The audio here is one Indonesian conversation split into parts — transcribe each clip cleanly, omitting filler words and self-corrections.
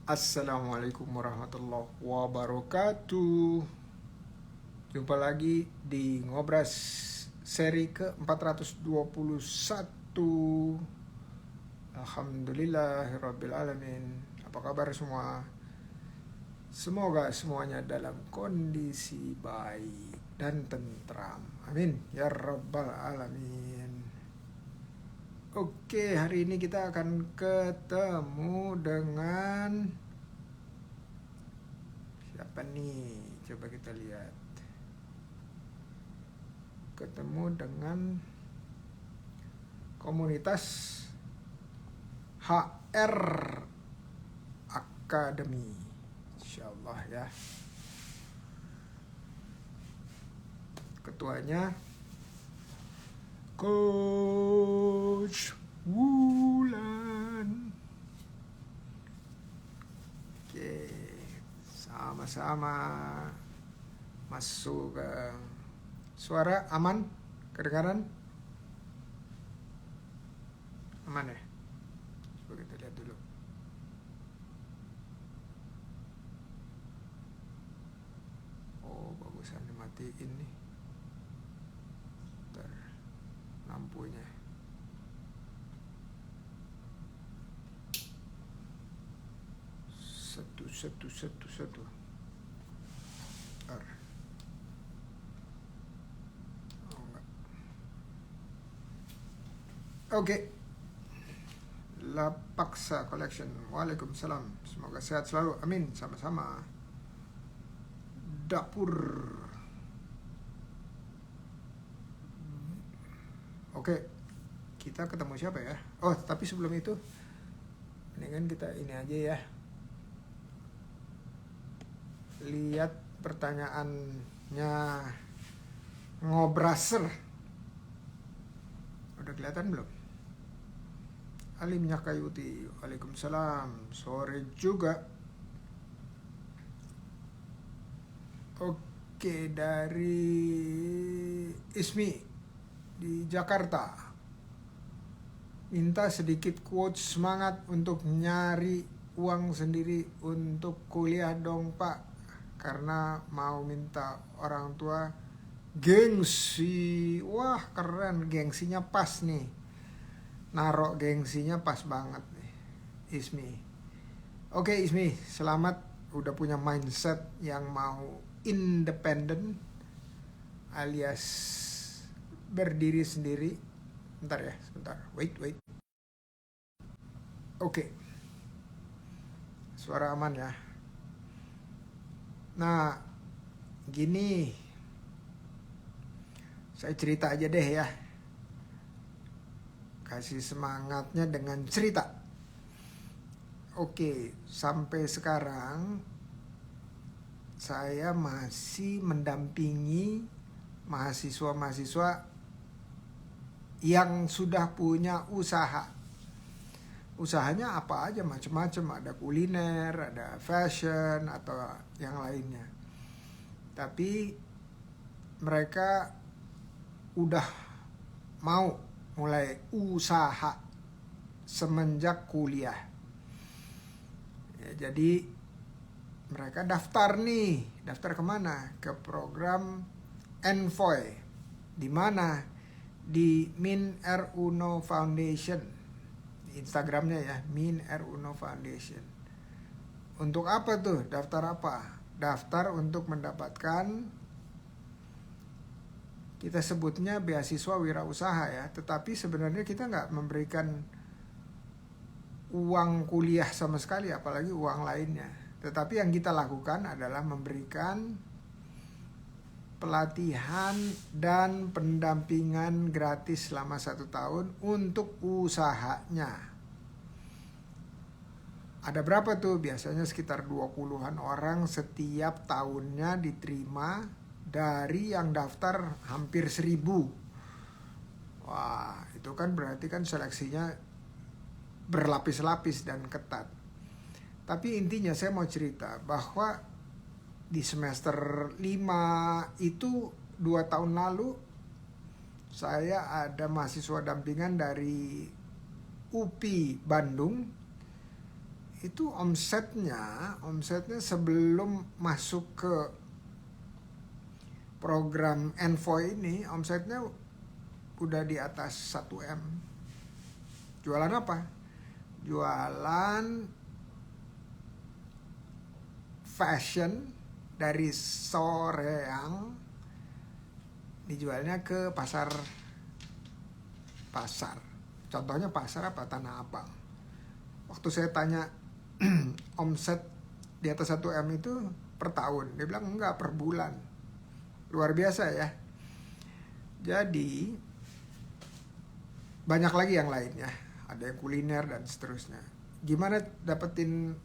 Assalamualaikum warahmatullahi wabarakatuh. Jumpa lagi di Ngobras seri ke-421. Alhamdulillahirrabbilalamin. Apa kabar semua? Semoga semuanya dalam kondisi baik dan tentram. Amin ya rabbal alamin. Oke, hari ini kita akan ketemu dengan siapa nih? Coba kita lihat. Ketemu dengan komunitas HR Academy. Insyaallah ya. Ketuanya Coach Wulan. Oke, sama-sama masuk ke suara aman, kedengaran? Aman ya? Coba kita lihat dulu. Oh, bagusan dimatiin nih. Bentar, lampunya. Satu. Bentar. Oh, enggak. Oke. Lapaksa Collection. Waalaikumsalam. Semoga sehat selalu. Amin. Sama-sama. Dapur. Oke. Kita ketemu siapa ya? Oh, tapi sebelum itu mendingan kita ini aja ya. Lihat pertanyaannya Ngobraser. Udah kelihatan belum? Alim Nyakayuti. Waalaikumsalam. Sore juga. Oke, dari Ismi di Jakarta. Minta sedikit quotes semangat untuk nyari uang sendiri untuk kuliah dong Pak. Karena mau minta orang tua gengsi. Wah keren, gengsinya pas nih. Narok gengsinya pas banget nih Ismi. Oke Ismi, selamat udah punya mindset yang mau independen alias berdiri sendiri. Bentar ya, sebentar. Wait. Oke. Suara aman ya. Nah, gini. Saya cerita aja deh ya. Kasih semangatnya dengan cerita. Oke, sampai sekarang saya masih mendampingi mahasiswa-mahasiswa yang sudah punya usaha. Usahanya apa aja, macam-macam, ada kuliner, ada fashion atau yang lainnya. Tapi mereka udah mau mulai usaha semenjak kuliah. Ya, jadi mereka daftar nih, daftar kemana? Ke program Envoy, di mana? Di Min R Uno Foundation. Instagramnya ya, Min R Uno Foundation. Untuk apa tuh? Daftar apa? Daftar untuk mendapatkan, kita sebutnya beasiswa wirausaha ya. Tetapi sebenarnya kita nggak memberikan uang kuliah sama sekali, apalagi uang lainnya. Tetapi yang kita lakukan adalah memberikan pelatihan dan pendampingan gratis selama 1 tahun untuk usahanya. Ada berapa tuh? Biasanya sekitar 20-an orang setiap tahunnya diterima. Dari yang daftar hampir 1000. Wah, itu kan berarti kan seleksinya berlapis-lapis dan ketat. Tapi intinya saya mau cerita bahwa di semester 5 itu 2 tahun lalu saya ada mahasiswa dampingan dari UPI Bandung itu omsetnya sebelum masuk ke program Envoy ini, omsetnya udah di atas 1 M. Jualan apa? Jualan fashion dari Soreang, dijualnya ke pasar. Contohnya pasar apa? Tanah Abang. Waktu saya tanya omset di atas 1 M itu per tahun, dia bilang enggak, per bulan. Luar biasa ya. Jadi banyak lagi yang lainnya, ada yang kuliner dan seterusnya. Gimana dapetin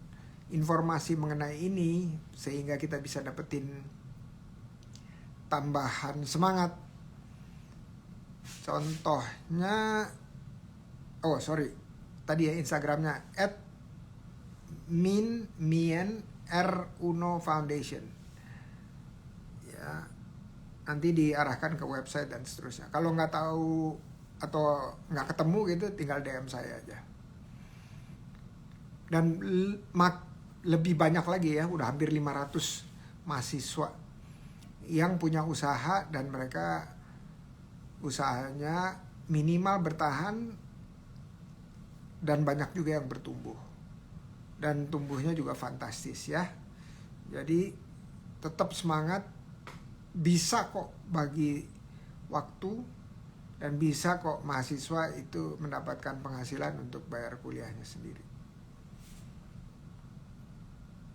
informasi mengenai ini sehingga kita bisa dapetin tambahan semangat? Contohnya, tadi ya Instagramnya @min_r_uno foundation. Ya, nanti diarahkan ke website dan seterusnya. Kalau nggak tahu atau nggak ketemu gitu, tinggal DM saya aja. Dan lebih banyak lagi ya, udah hampir 500 mahasiswa yang punya usaha dan mereka usahanya minimal bertahan dan banyak juga yang bertumbuh. Dan tumbuhnya juga fantastis ya. Jadi tetap semangat, bisa kok bagi waktu, dan bisa kok mahasiswa itu mendapatkan penghasilan untuk bayar kuliahnya sendiri.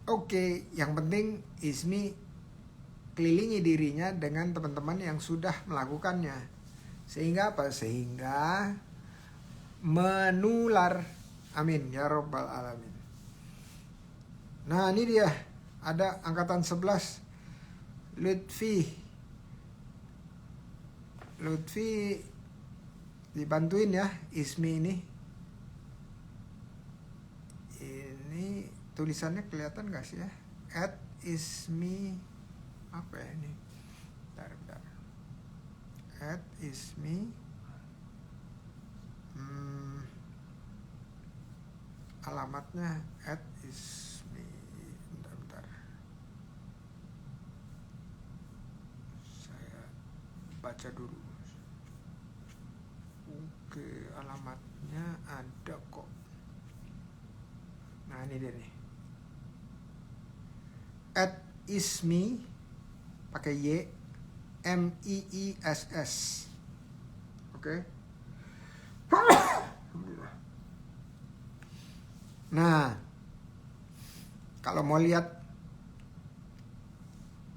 Oke, yang penting Ismi kelilingi dirinya dengan teman-teman yang sudah melakukannya. Sehingga apa? Sehingga menular. Amin ya Rabbal Alamin. Nah, ini dia, ada angkatan 11 Lutfi dibantuin ya Ismi ini. Ini tulisannya kelihatan gak sih ya? @ismi apa ya ini? Bentar. @ismi alamatnya @ismi. Bentar. Saya baca dulu. Oke, alamatnya ada kok. Nah, ini dia nih. @ismi pakai Y, MIISS. Oke. Nah, kalau mau lihat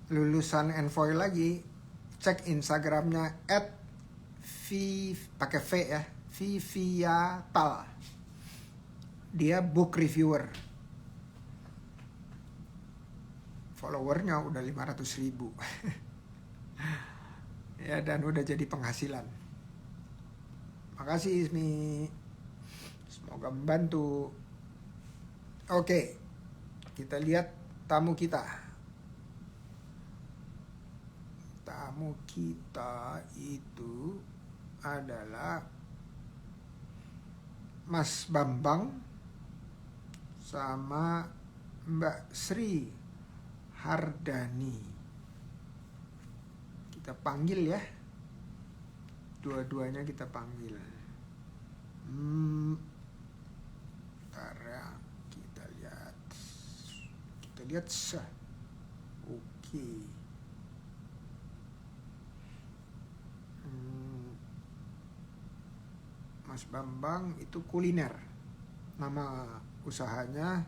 lulusan Envoy lagi, cek Instagramnya pakai V ya, Viviatal. Dia book reviewer. Followernya udah 500.000. Ya, dan udah jadi penghasilan. Makasih Ismi, semoga membantu. Oke, kita lihat tamu kita. Tamu kita itu adalah Mas Bambang sama Mbak Sri Hardani. Kita panggil ya, dua-duanya kita panggil. Bentar ya, kita lihat sah. Oke. Mas Bambang itu kuliner. Nama usahanya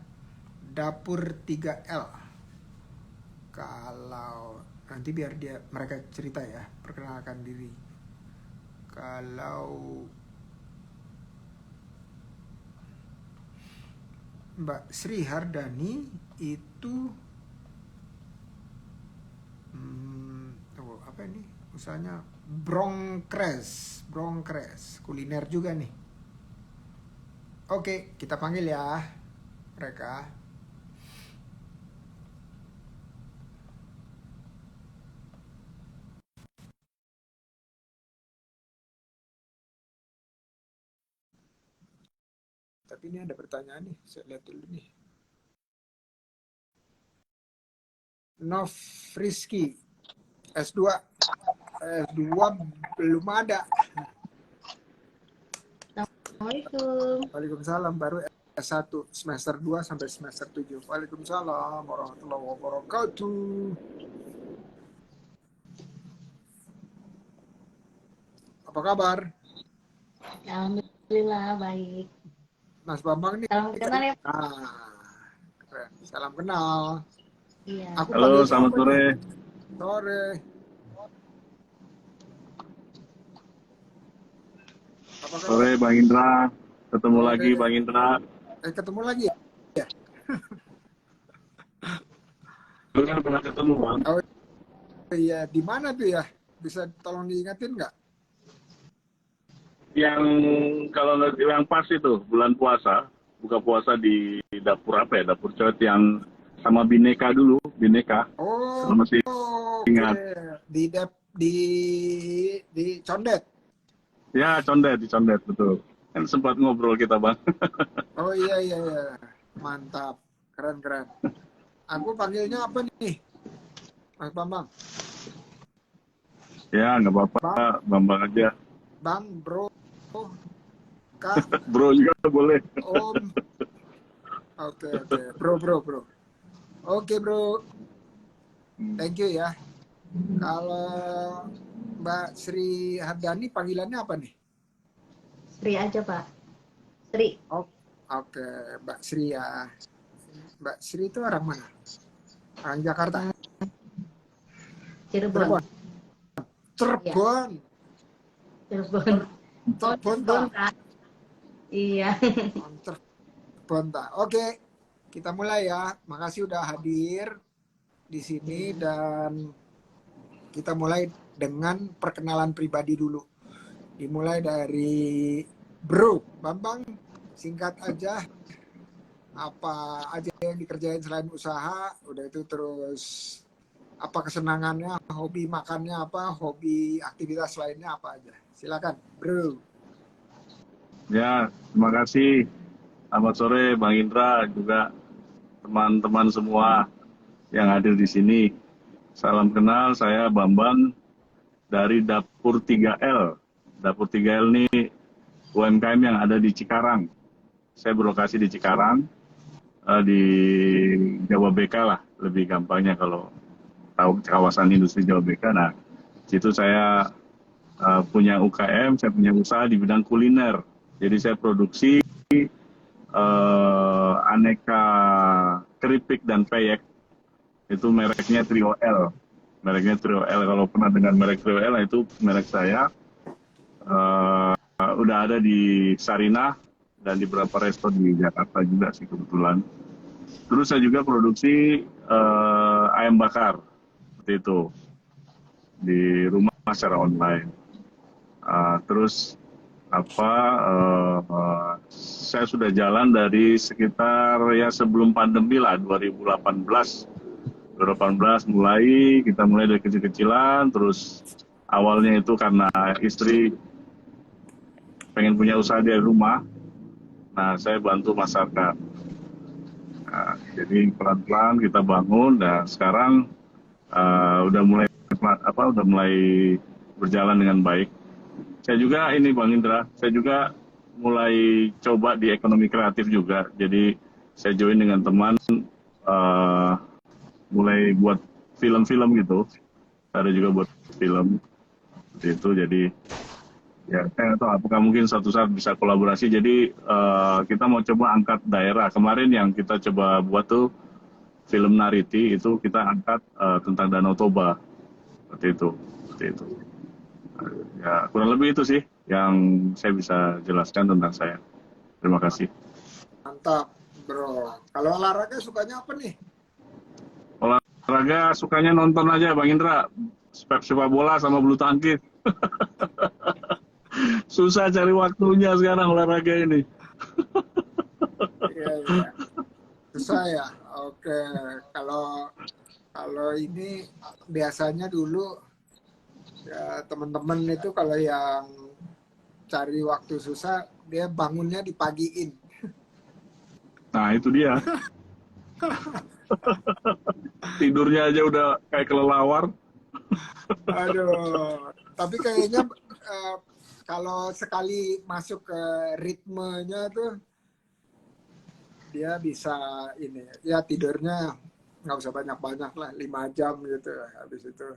Dapur 3L. Kalau nanti biar mereka cerita ya, perkenalkan diri. Kalau Mbak Sri Hardani itu apa ini? Usahanya Brongkres, kuliner juga nih. Oke, kita panggil ya mereka. Tapi ini ada pertanyaan nih, saya lihat dulu nih. Nofriski. S2. S2 belum ada. Assalamualaikum. Waalaikumsalam, baru S1 semester 2 sampai semester 7. Waalaikumsalam warahmatullahi wabarakatuh. Apa kabar? Alhamdulillah baik. Mas Bambang nih. Salam kenal ya. Keren. Salam kenal. Iya. Aku Halo, panggilnya selamat apa sore. nih? Sore. Apa kabar? Sore, Bang Indra. Ketemu Sore. lagi, Bang Indra. Ketemu lagi ya? Lu kan pernah ketemu, Bang. Oh iya, di mana tuh ya? Bisa tolong diingatin nggak? Yang kalau yang pas itu, bulan puasa. Buka puasa di dapur apa ya? Dapur cewek yang sama Bineka dulu. Bineka. Oh, Kalau masih oke. ingat. Di Condet. Ya, Condet, di Condet, betul. Kan sempat ngobrol kita, Bang. Oh iya. Mantap. Keren. Aku panggilnya apa nih? Mas Bambang. Ya, nggak apa-apa. Bambang aja. Bang, bro, Kak, Bro juga boleh. Om. Oke. Bro. Oke, bro. Thank you ya. Kalau Mbak Sri Hardani panggilannya apa nih? Sri aja Pak. Sri. Oh, oke, Mbak Sri ya. Mbak Sri itu orang mana? Orang Jakarta. Cirebon. Cirebon. Cirebon tak? Kak. Iya. Cirebon tak? Oke, kita mulai ya. Makasih udah hadir di sini dan kita mulai dengan perkenalan pribadi dulu. Dimulai dari Bro Bambang, singkat aja. Apa aja yang dikerjain selain usaha, udah itu terus apa kesenangannya, hobi makannya apa, hobi aktivitas lainnya apa aja. Silakan, Bro. Ya, terima kasih. Selamat sore, Bang Indra, juga teman-teman semua yang hadir di sini. Salam kenal, saya Bambang dari Dapur 3L. Dapur 3L ini UMKM yang ada di Cikarang. Saya berlokasi di Cikarang, di Jawa BK lah, lebih gampangnya kalau tahu kawasan industri Jawa BK. Nah, situ saya punya UKM, saya punya usaha di bidang kuliner. Jadi saya produksi aneka keripik dan peyek. Itu mereknya Trio L. Mereknya Trio L. Kalau pernah dengan merek Trio L, itu merek saya. Udah ada di Sarinah dan di beberapa resto di Jakarta juga sih kebetulan. Terus saya juga produksi ayam bakar seperti itu di rumah secara online. Terus saya sudah jalan dari sekitar ya sebelum pandemi lah 2018 kita mulai dari kecil-kecilan, terus awalnya itu karena istri pengen punya usaha di rumah. Nah, saya bantu masyarakat. Nah, jadi pelan-pelan kita bangun. Dan sekarang udah mulai berjalan dengan baik. Saya juga ini Bang Indra, saya juga mulai coba di ekonomi kreatif juga. Jadi saya join dengan teman mulai buat film-film gitu. Ada juga buat film seperti itu. Jadi ya, saya tahu apakah mungkin suatu saat bisa kolaborasi. Jadi kita mau coba angkat daerah. Kemarin yang kita coba buat tuh film Nariti, itu kita angkat tentang Danau Toba. Seperti itu. Ya, kurang lebih itu sih yang saya bisa jelaskan tentang saya. Terima kasih. Mantap, Bro. Kalau olahraga sukanya apa nih? Olahraga sukanya nonton aja, Bang Indra. Sepak bola sama bulu tangkis. Susah cari waktunya sekarang olahraga ini. Iya. Susah ya. Oke. Kalau ini biasanya dulu ya, teman-teman itu kalau yang cari waktu susah, dia bangunnya dipagiin. Nah, itu dia. Tidurnya aja udah kayak kelelawar. Aduh, tapi kayaknya eh, kalau sekali masuk ke ritmenya tuh dia bisa ini ya tidurnya nggak usah banyak-banyak lah 5 jam gitu habis itu.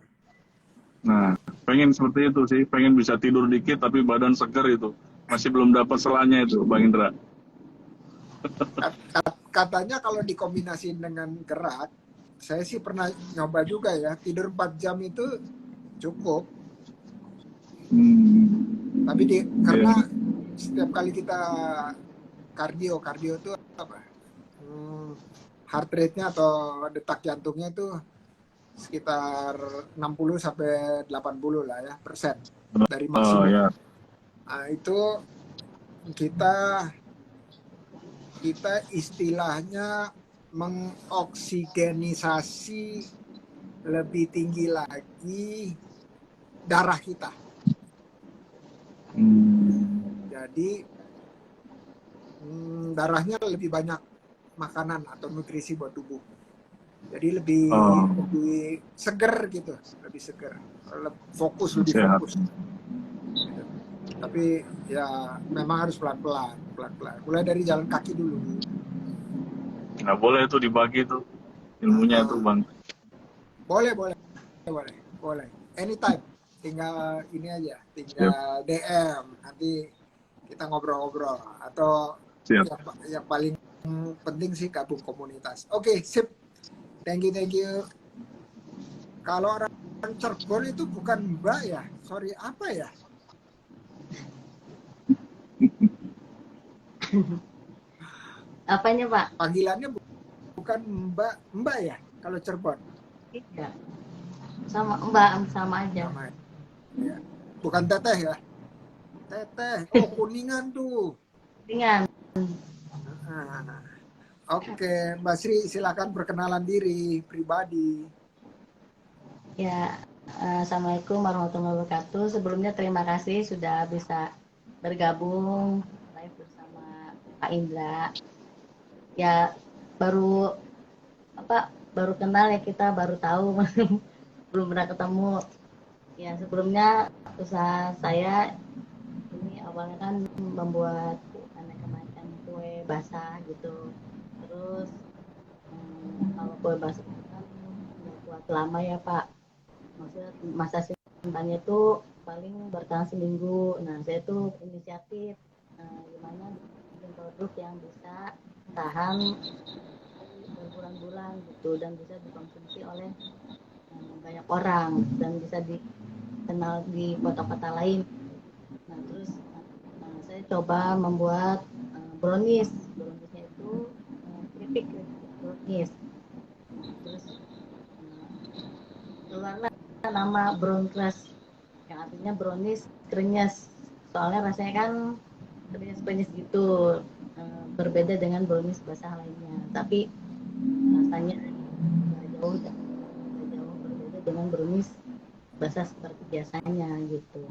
Nah, pengen seperti itu sih, pengen bisa tidur dikit tapi badan seger itu. Masih belum dapat selanya itu, Bang Indra. Katanya kalau dikombinasiin dengan gerak, saya sih pernah nyoba juga ya, tidur 4 jam itu cukup. Tapi karena Iya. setiap kali kita kardio itu apa? Heart rate-nya atau detak jantungnya itu sekitar 60 sampai 80 lah ya persen dari Oh maksimum. ya. Nah, itu kita istilahnya mengoksigenisasi lebih tinggi lagi darah kita. Jadi darahnya lebih banyak makanan atau nutrisi buat tubuh. Jadi lebih Oh, seger gitu, lebih seger, lebih sehat. fokus. Gitu. Tapi ya memang harus pelan-pelan. Mulai dari jalan kaki dulu. Nggak boleh itu dibagi tuh ilmunya tuh, Bang. Boleh. Anytime. Tinggal ini aja, Siap, tinggal DM. Nanti kita ngobrol-ngobrol. Atau siap. yang paling penting sih gabung komunitas. Oke, sip. Thank you. Kalau orang Cirebon itu bukan Mbak ya? Sorry, apa ya? Apanya, Pak? Panggilannya bukan Mbak ya? Kalau Cirebon. Iya. Sama Mbak, sama aja. Sama ya. Bukan Teteh ya? Teteh, oh Kuningan tuh. Ringan. Oke, Mbak Sri silakan perkenalan diri pribadi. Ya, Assalamualaikum warahmatullahi wabarakatuh. Sebelumnya terima kasih sudah bisa bergabung live bersama Pak Indra. Ya, baru kenal ya, kita baru tahu belum pernah ketemu. Ya, sebelumnya usaha saya ini awalnya kan membuat aneka macam kue basah gitu. Terus kalau kue basah itu kan nggak kuat lama ya, Pak. Maksudnya masa simpannya itu paling bertahan seminggu. Nah, saya tuh inisiatif gimana bikin produk yang bisa tahan berbulan-bulan gitu dan bisa dikonsumsi oleh banyak orang dan bisa dikenal di kota-kota lain. Nah, terus saya coba membuat brownies. Browniesnya itu keripik brownies. Terus keluarlah nama brown crust yang artinya brownies krenyes. Soalnya rasanya kan krenyes-krenyes gitu. Berbeda dengan brownies basah lainnya. Tapi rasanya jauh berbeda dengan brownies basah seperti biasanya gitu.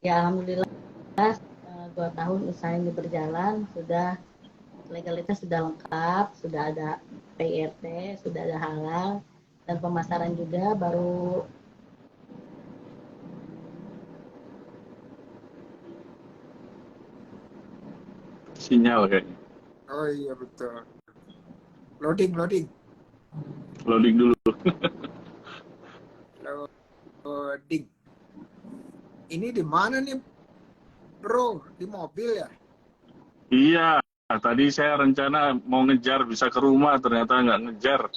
Ya alhamdulillah 2 tahun usaha ini berjalan, sudah legalitas sudah lengkap, sudah ada PIRT, sudah ada halal, dan pemasaran juga baru Sinyal kayaknya. Oh iya betul. Loading. Loading dulu. Loading. Ini di mana nih, bro? Di mobil ya? Iya, tadi saya rencana mau ngejar bisa ke rumah, ternyata nggak ngejar.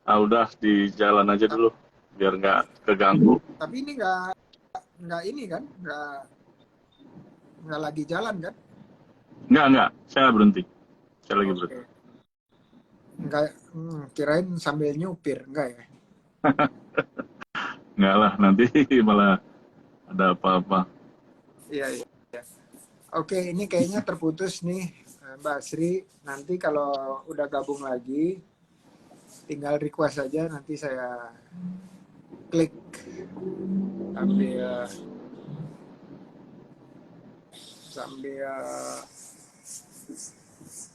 Ah udah di jalan aja dulu, biar nggak keganggu. Tapi ini nggak ini kan? Nggak lagi jalan kan? Nggak, saya berhenti. Saya lagi berhenti. Oke. Nggak, kirain sambil nyupir, enggak ya? Nggak lah, nanti malah ada apa-apa. Iya. Oke, ini kayaknya terputus nih, Mbak Sri. Nanti kalau udah gabung lagi, tinggal request aja. Nanti saya klik sambil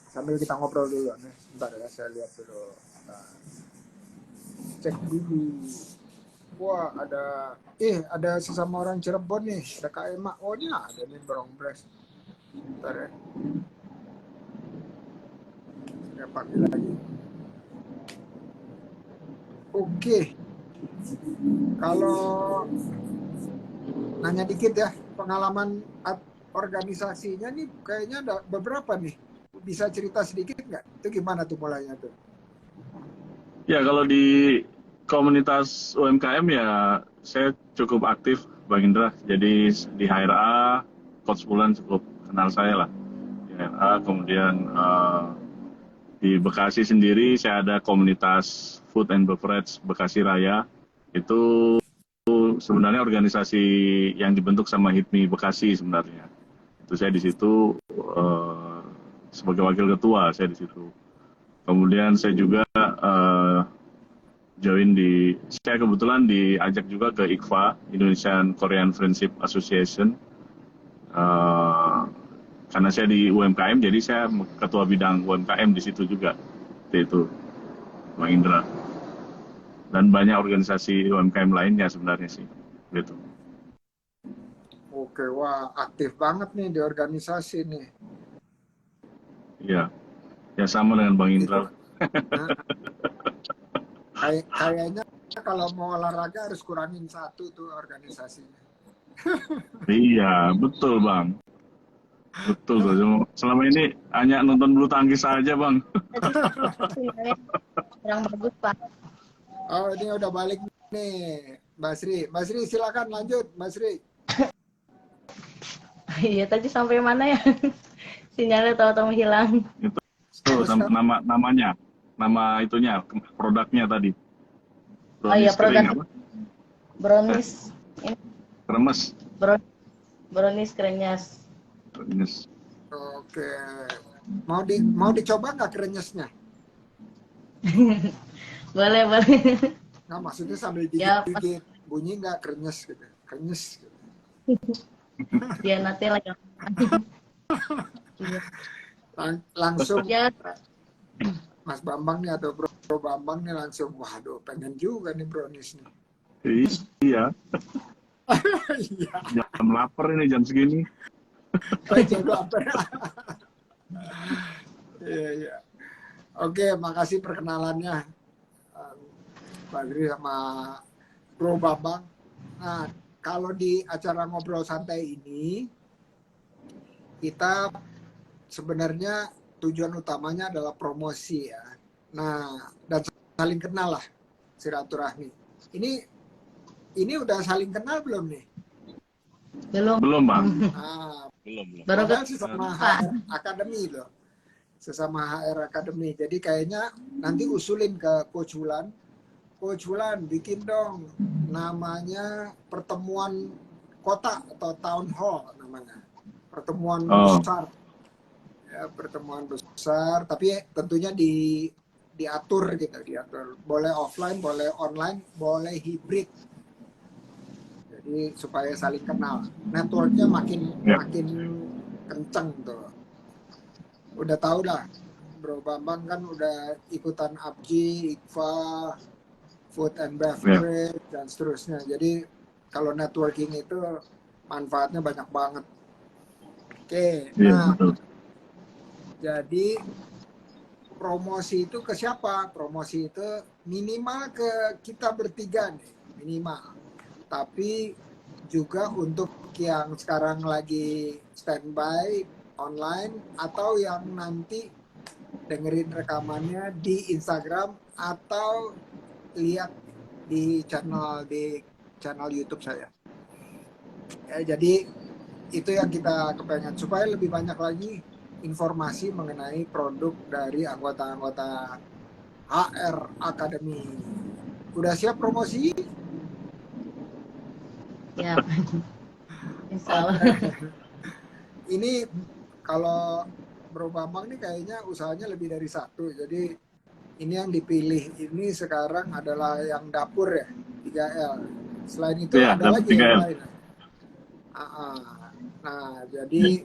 sambil kita ngobrol dulu nih. Bentar ya, saya lihat dulu. Nah, cek dulu. Wah, ada sesama orang Cirebon nih, ada Kak Ema. Oh, ini ada nih Brongbres. Bentar ya. Saya panggil lagi. Oke. Kalau nanya dikit ya, pengalaman organisasinya nih kayaknya ada beberapa nih. Bisa cerita sedikit nggak? Itu gimana tuh mulainya tuh? Ya, kalau di komunitas UMKM ya saya cukup aktif, Bang Indra. Jadi di HRA, Coach Bulan cukup kenal saya lah. Di HRA, kemudian di Bekasi sendiri saya ada komunitas Food and Beverage Bekasi Raya. Itu sebenarnya organisasi yang dibentuk sama HIPMI Bekasi sebenarnya. Itu saya di situ sebagai wakil ketua, saya di situ. Kemudian saya juga saya kebetulan diajak juga ke IKFA, Indonesian Korean Friendship Association. Karena saya di UMKM, jadi saya ketua bidang UMKM di situ juga. Itu, Bang Indra. Dan banyak organisasi UMKM lainnya sebenarnya sih. Gitu. Oke, wah aktif banget nih di organisasi nih. Iya, ya sama dengan Bang Indra. Nah, kayaknya kalau mau olahraga harus kurangin satu tuh organisasinya. Iya, betul Bang. Betul tuh. Selama ini hanya nonton bulu tangkis saja Bang. Kurang bagus Pak. Oh, ini udah balik nih, Mbak Sri. Mbak Sri silakan lanjut, Mbak Sri. Iya tadi sampai mana ya? Sinyalnya tahu-tahu hilang. Itu namanya, nama itunya, produknya tadi. Oh iya, kering produk apa? brownies. Ini Kremes. brownies krenyes. Kremes. Oke. Mau dicoba nggak krenyesnya? Boleh. Nggak, maksudnya sambil Ya, digigit, bunyi nggak krenyes gitu. Krenyes gitu. dia nanti lagi. Langsung Ya, Mas Bambang nih atau Bro Bambang nih langsung, waduh pengen juga nih brownies nih. Iya. Iya. Jam lapar ini jam segini. Jam lapar. Iya. Oke, makasih perkenalannya Pak Gri sama Bro Bambang. Nah, kalau di acara ngobrol santai ini kita sebenarnya tujuan utamanya adalah promosi ya. Nah, dan saling kenal lah, silaturahmi. Ini udah saling kenal belum nih? belum. Bang. Belum. Baru Padahal sesama HR Academy loh. Sesama HR Academy. Jadi kayaknya nanti usulin ke Coach Wulan. Coach Wulan bikin dong namanya pertemuan kota atau town hall namanya. Pertemuan besar. Ya, pertemuan besar, tapi tentunya diatur gitu, diatur. Boleh offline, boleh online, boleh hibrid. Jadi supaya saling kenal. Networknya makin kenceng tuh. Udah tahu dah, Bro Bambang kan udah ikutan APJI, IKFA, Food and Beverage, dan seterusnya. Jadi kalau networking itu manfaatnya banyak banget. Oke, nah betul. jadi promosi itu ke siapa? Promosi itu minimal ke kita bertiga nih, minimal. Tapi juga untuk yang sekarang lagi standby online atau yang nanti dengerin rekamannya di Instagram atau lihat di channel YouTube saya. Ya, jadi itu yang kita kepengen supaya lebih banyak lagi informasi mengenai produk dari anggota-anggota HR Academy. Udah siap promosi? Ya. Insya Allah. Ini kalau Bro Bambang nih kayaknya usahanya lebih dari satu. Jadi ini yang dipilih ini sekarang adalah yang dapur ya, 3L. Selain itu ada lagi 3L. yang lain. Nah, jadi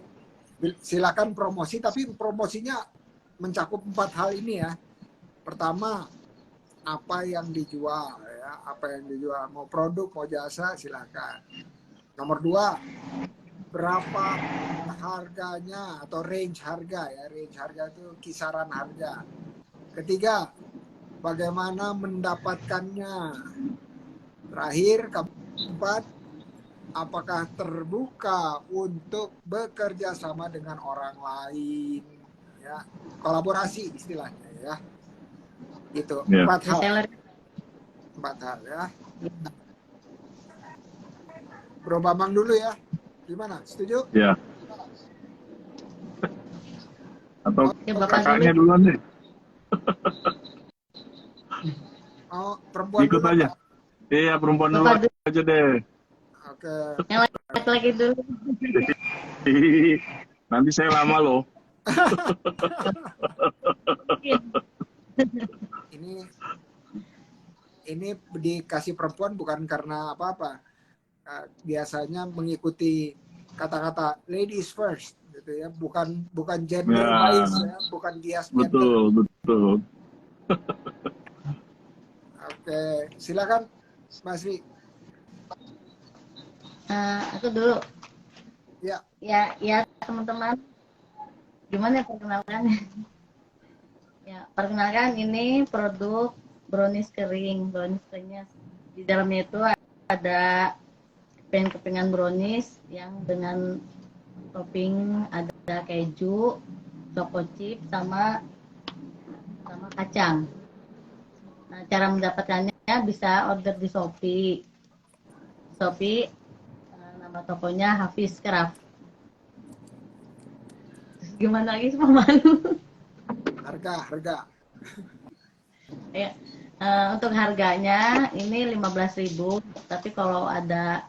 silakan promosi, tapi promosinya mencakup 4 hal ini ya. Pertama, apa yang dijual ya, apa yang dijual, mau produk mau jasa silakan. Nomor 2, berapa harganya atau range harga ya, range harga itu kisaran harga. Ketiga, bagaimana mendapatkannya. Terakhir, keempat, apakah terbuka untuk bekerja sama dengan orang lain ya, kolaborasi istilahnya ya, gitu. Ya. 4 hal, Reseller. 4 hal ya. Bro Bambang dulu ya, gimana, setuju? Ya. Atau Ya, Bapak kakaknya dulu. duluan deh. Oh, perempuan Ikut dulu aja. Pak. Iya, perempuan dulu Bapak dulu. aja deh. Oke. Yang laki-laki dulu. Nanti saya lama loh. Ini dikasih perempuan bukan karena apa-apa. Biasanya mengikuti kata-kata ladies first gitu ya, bukan gender Ya, wise ya, bukan bias gender. betul. Oke, silakan Mas Ri. Aku dulu. Ya. Ya teman-teman. Gimana ya perkenalkannya? Ya, perkenalkan ini produk brownies kering. Brownies keringnya di dalamnya itu ada kepingan brownies yang dengan topping ada keju, choco chip sama kacang. Nah, cara mendapatkannya bisa order di Shopee. Nama tokonya Hafiz Craft. Terus gimana lagi semua malu? Harga. Ya, untuk harganya ini 15.000, tapi kalau ada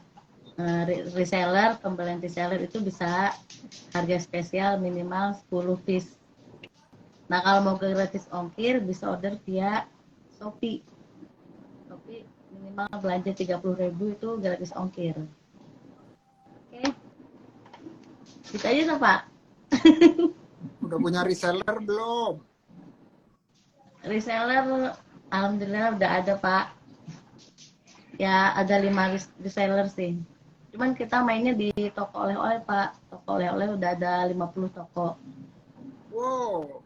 reseller, pembelian reseller itu bisa harga spesial minimal 10 piece. Nah, kalau mau gratis ongkir bisa order via Shopee. Shopee minimal belanja 30.000 itu gratis ongkir. Oke. Gitu aja tuh, Pak. Udah punya reseller belum? Reseller alhamdulillah udah ada, Pak. Ya, ada 5 reseller sih. Cuman kita mainnya di toko oleh-oleh, Pak. Toko oleh-oleh udah ada 50 toko. Wow.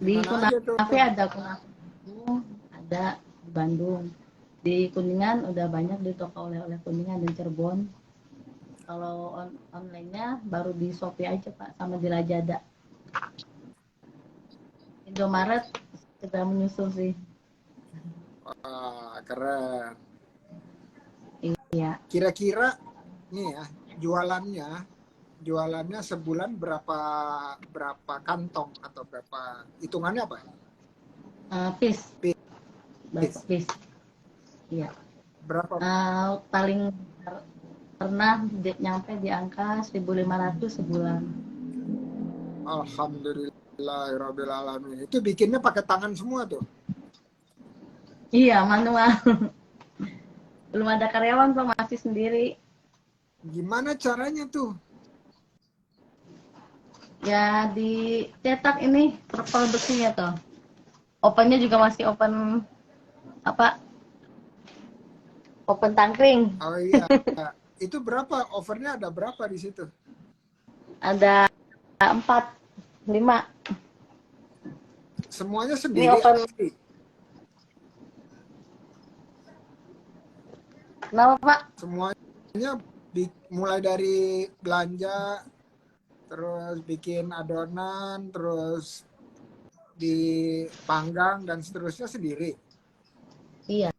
Di Dimana aja tuh? Kunafe ada Kunafe, ada di Bandung. Di Kuningan udah banyak di toko oleh-oleh Kuningan dan Cirebon. Kalau online-nya baru di Shopee aja, Pak, sama di Lazada. Indomaret segera menyusul sih. Wah, keren. Iya. Kira-kira nih ya, jualannya sebulan berapa kantong atau berapa, hitungannya apa? Piece. Piece. Piece. Iya. Berapa? Paling pernah nyampe di angka 1.500 sebulan. Alhamdulillahirabbil alamin. Itu bikinnya pakai tangan semua tuh? Iya, manual. Belum ada karyawan, Pak, masih sendiri. Gimana caranya tuh? Ya dicetak ini produksinya tuh. Opennya juga masih open open tangkring. Oh iya. Itu berapa? Overnya ada berapa di situ? Ada 4, 5. Semuanya Ini sendiri? open. Kenapa, Pak? Semuanya mulai dari belanja, terus bikin adonan, terus dipanggang dan seterusnya sendiri? Iya.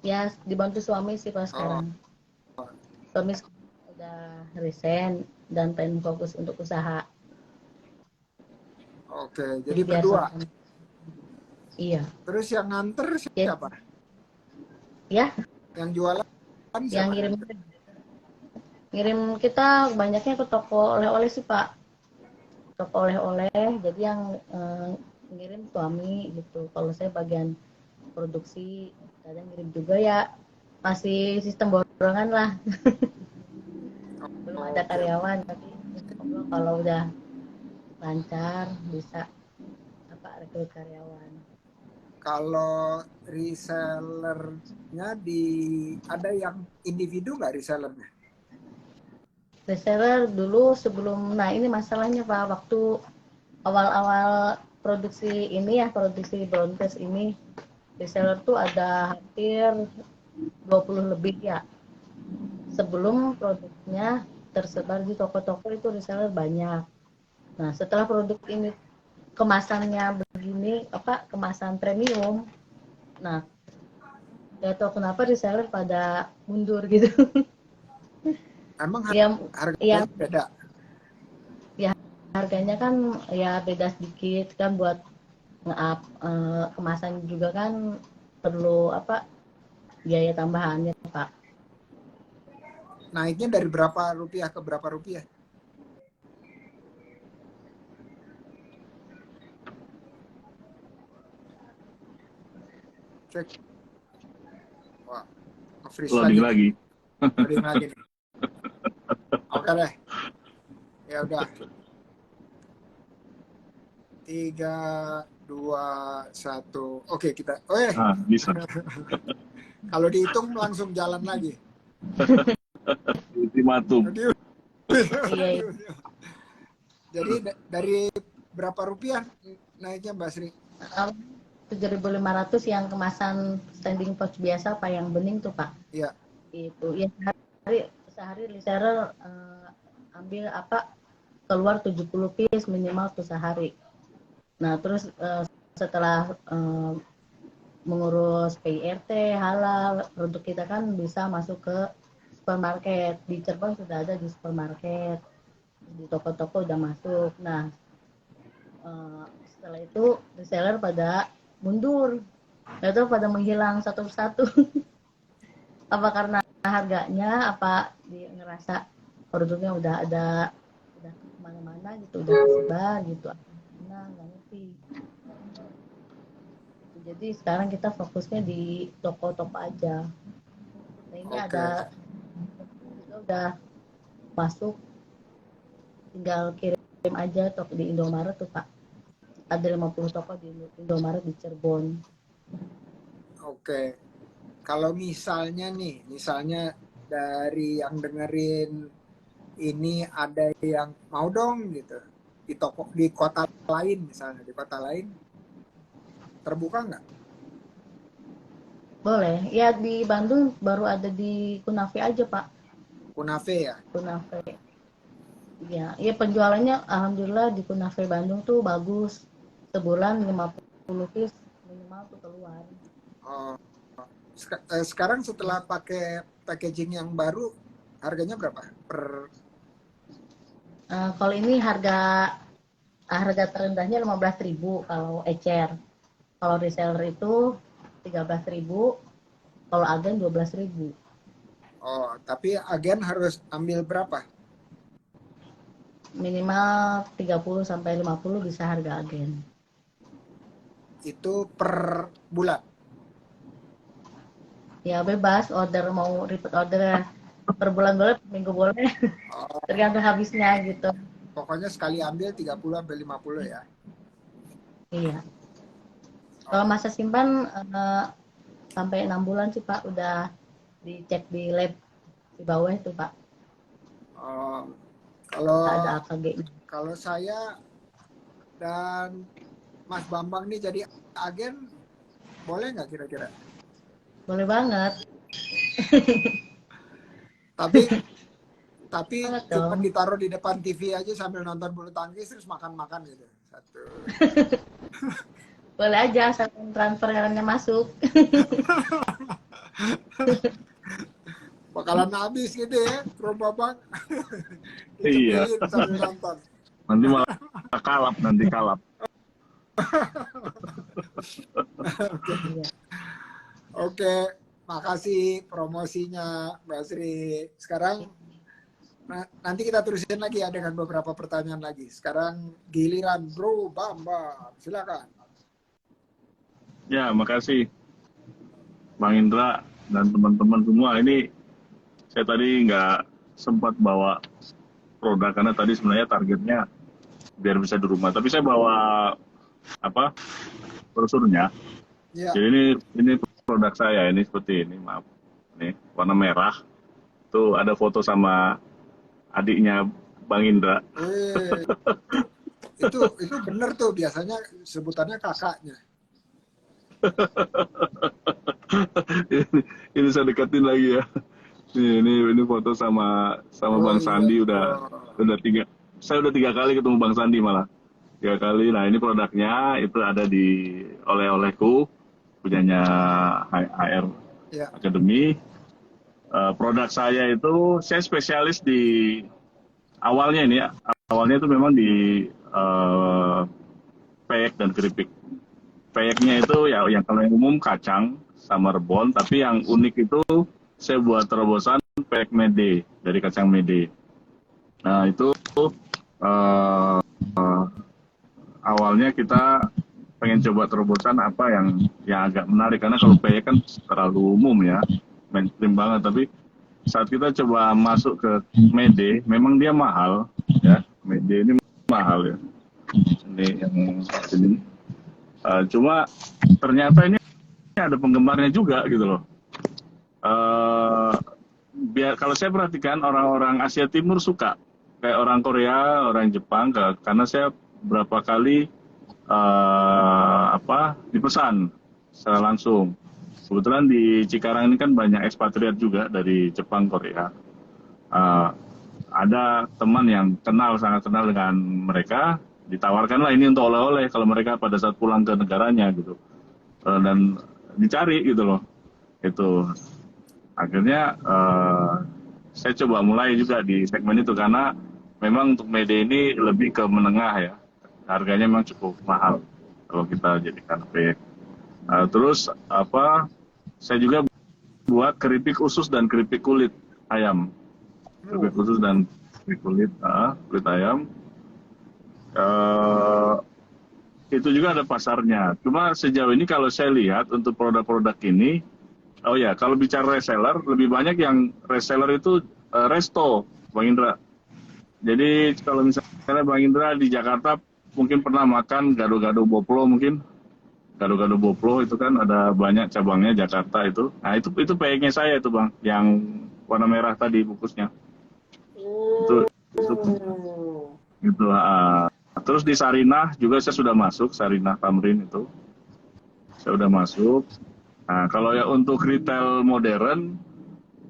Ya dibantu suami sih Pak sekarang. Suami udah resign dan pengen fokus untuk usaha. Oke, jadi berdua. Iya. Terus yang nganter siapa? Ya. Yang jualan siapa? Yang ngirim kita banyaknya ke toko oleh-oleh sih Pak. Toko oleh-oleh. Jadi yang ngirim suami gitu. Kalau saya bagian produksi, kadang ngirim juga ya. Masih sistem borongan lah. Belum ada karyawan, tapi kalau udah lancar, bisa rekrut karyawan. Kalau resellernya ada yang individu nggak resellernya? Reseller dulu sebelum, nah ini masalahnya Pak, waktu awal-awal produksi ini ya, produksi Brownfast ini, reseller tuh ada hampir 20 lebih ya. Sebelum produknya tersebar di toko-toko itu reseller banyak. Nah setelah produk ini kemasannya begini, kemasan premium, nah gak tahu kenapa reseller pada mundur gitu. Emang ya harganya beda? ya harganya kan ya beda sedikit kan, buat nge-up kemasan juga kan perlu biaya tambahannya Pak. Naiknya dari berapa rupiah ke berapa rupiah? Cek. Wah, nge-freeze Loading lagi. Loading lagi nih. Oke deh. Ya udah. 3, 2, 1. Oke, kita. Bisa. Kalau dihitung langsung jalan lagi. Ultimatum. Iya. Jadi dari berapa rupiah naiknya Mbak Sri? 7.500 yang kemasan standing pouch biasa Pak, yang bening tuh Pak. Iya. Itu ya sehari reseller ambil keluar 70 piece minimal tuh sehari. Nah terus setelah mengurus PIRT halal, produk kita kan bisa masuk ke supermarket. Di Cirebon sudah ada di supermarket, di toko-toko udah masuk. Nah setelah itu reseller pada mundur, itu pada menghilang satu persatu. Apa karena harganya, ngerasa produknya udah kemana-mana gitu, udah tersebar gitu, nggak ngerti. Jadi sekarang kita fokusnya di toko-toko aja. Nah ini ada kita udah masuk, tinggal kirim aja toko di Indomaret tuh Pak. Ada 50 toko di Indomaret di Cirebon. Oke. Kalau misalnya dari yang dengerin ini ada yang mau dong gitu di kota lain, misalnya di kota lain, terbuka nggak? Boleh. Ya di Bandung baru ada di Kunafe aja Pak. Kunafe ya? Kunafe. Ya penjualannya alhamdulillah di Kunafe Bandung tuh bagus. Sebulan 50 piece minimal tuh keluar. Oh. Sekarang setelah pakai packaging yang baru, harganya berapa kalau ini harga terendahnya 15.000 kalau ecer. Kalau reseller itu 13.000, kalau agen 12.000. Oh, tapi agen harus ambil berapa? Minimal 30 sampai 50 bisa harga agen. Itu per bulan? Ya bebas, mau repeat order per bulan boleh, per minggu boleh. Tergantung habisnya gitu. Pokoknya sekali ambil 30 sampai 50 ya? Iya. Kalau masa simpan sampai 6 bulan sih Pak, udah dicek di lab di bawah itu Pak. Ada AKG. Kalau saya dan Mas Bambang nih jadi agen, boleh nggak kira-kira? Boleh banget. Tapi cuma ditaruh di depan TV aja sambil nonton bulu tangkis terus makan-makan gitu. Satu. Boleh aja asal transferannya masuk. Bakalan habis gitu ya, Bro Babang. Iya. Sambil nonton. Nanti malah kalap. Oke, makasih promosinya Mbak Sri. Sekarang nanti kita terusin lagi ya dengan beberapa pertanyaan lagi. Sekarang giliran Bro Bambang, silakan. Ya, makasih Bang Indra dan teman-teman semua. Ini saya tadi nggak sempat bawa produk karena tadi sebenarnya targetnya biar bisa di rumah. Tapi saya bawa apa brosurnya. Ya. Jadi ini produk saya ini seperti ini, maaf. Ini warna merah. Tuh ada foto sama adiknya Bang Indra. Itu bener tuh, biasanya sebutannya kakaknya. Ini saya deketin lagi ya. Ini foto sama Bang Iya. Sandi udah tiga. Saya udah 3 kali ketemu Bang Sandi malah. 3 kali. Nah ini produknya itu ada di oleh-olehku punyanya HR Ya. Academy. Produk saya itu saya spesialis di awalnya ini ya. Awalnya itu memang di peyek dan keripik. Peyeknya itu ya yang kalau yang umum kacang sama rebon, tapi yang unik itu saya buat terobosan peyek mede dari kacang mede. Nah itu uh, awalnya kita pengen coba terobosan apa yang agak menarik, karena kalau peyek kan terlalu umum ya, mainstream banget. Tapi saat kita coba masuk ke mede, memang dia mahal ya, mede ini mahal ya. Ini yang ini. Cuma ternyata ini ada penggemarnya juga gitu loh. Biar kalau saya perhatikan orang-orang Asia Timur suka, kayak orang Korea, orang Jepang, karena saya berapa kali dipesan secara langsung. Kebetulan di Cikarang ini kan banyak ekspatriat juga dari Jepang, Korea. Ada teman yang sangat kenal dengan mereka, ditawarkanlah ini untuk oleh-oleh kalau mereka pada saat pulang ke negaranya gitu, dan dicari gitu loh. Itu akhirnya saya coba mulai juga di segmen itu, karena memang untuk mede ini lebih ke menengah ya, harganya memang cukup mahal kalau kita jadikan peyek. Terus saya juga buat keripik usus dan keripik kulit ayam, keripik usus dan keripik kulit ayam. Itu juga ada pasarnya. Cuma sejauh ini kalau saya lihat untuk produk-produk ini, oh ya, kalau bicara reseller, lebih banyak yang reseller itu resto, Bang Indra. Jadi kalau misalnya Bang Indra di Jakarta mungkin pernah makan gado-gado Boplo mungkin. Gado-gado Boplo itu kan ada banyak cabangnya Jakarta itu. Nah itu peyeknya saya itu Bang, yang warna merah tadi bungkusnya. Itu. Terus di Sarinah juga saya sudah masuk, Sarinah Tamrin itu. Saya sudah masuk. Nah, kalau ya untuk retail modern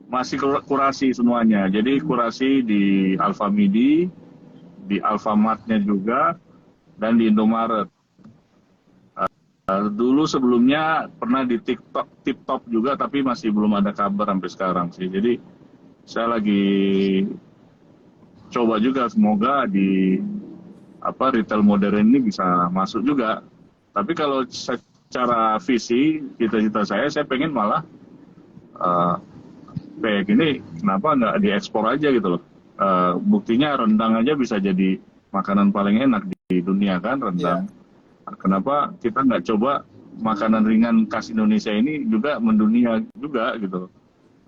masih kurasi semuanya. Jadi kurasi di Alfamidi, di Alfamart-nya juga, dan di Indomaret. Dulu sebelumnya pernah di TikTok juga, tapi masih belum ada kabar sampai sekarang sih. Jadi saya lagi coba juga, semoga di retail modern ini bisa masuk juga. Tapi kalau secara visi, cita-cita saya pengen malah kayak gini, kenapa nggak diekspor aja gitu loh. Buktinya rendang aja bisa jadi makanan paling enak di dunia kan, rendang. Yeah. Kenapa kita nggak coba makanan ringan khas Indonesia ini juga mendunia juga gitu.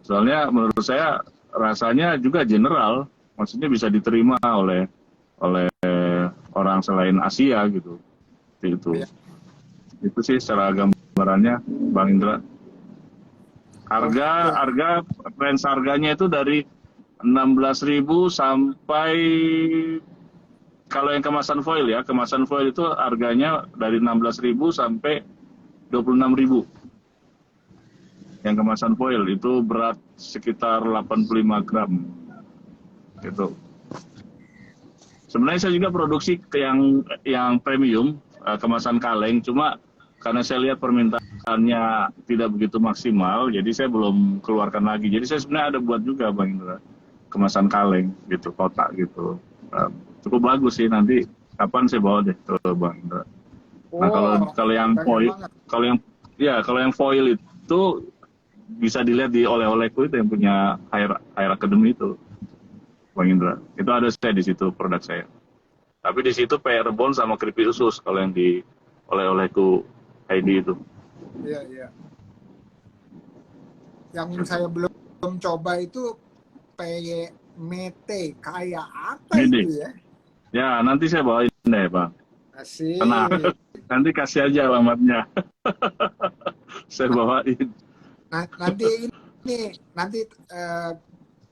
Soalnya menurut saya rasanya juga general, maksudnya bisa diterima oleh orang selain Asia gitu. Itu. Yeah. Itu sih secara gambarannya, Bang Indra. Harga range harganya itu dari 16.000 sampai, kalau yang kemasan foil ya, kemasan foil itu harganya dari 16.000 sampai 26.000. Yang kemasan foil itu berat sekitar 85 gram. Gitu. Sebenarnya saya juga produksi yang premium, kemasan kaleng, cuma karena saya lihat permintaannya tidak begitu maksimal, jadi saya belum keluarkan lagi. Jadi saya sebenarnya ada buat juga Bang Indra, kemasan kaleng gitu, kotak gitu. Cukup bagus sih, nanti kapan saya bawa deh ke Bang Indra. Nah kalau yang foil, kalau yang foil itu bisa dilihat di oleh-olehku itu yang punya Higher Academy itu, Bang Indra. Itu ada saya di situ produk saya. Tapi di situ peyek rebon sama keripik usus kalau yang di oleh-olehku ID itu. Iya, iya. Yang saya belum coba itu peyek mete, kayak apa Mede. itu ya? Ya, nanti saya bawain deh Bang. Asik. Tenang, nanti kasih aja alamatnya. Saya bawain. Nah, nanti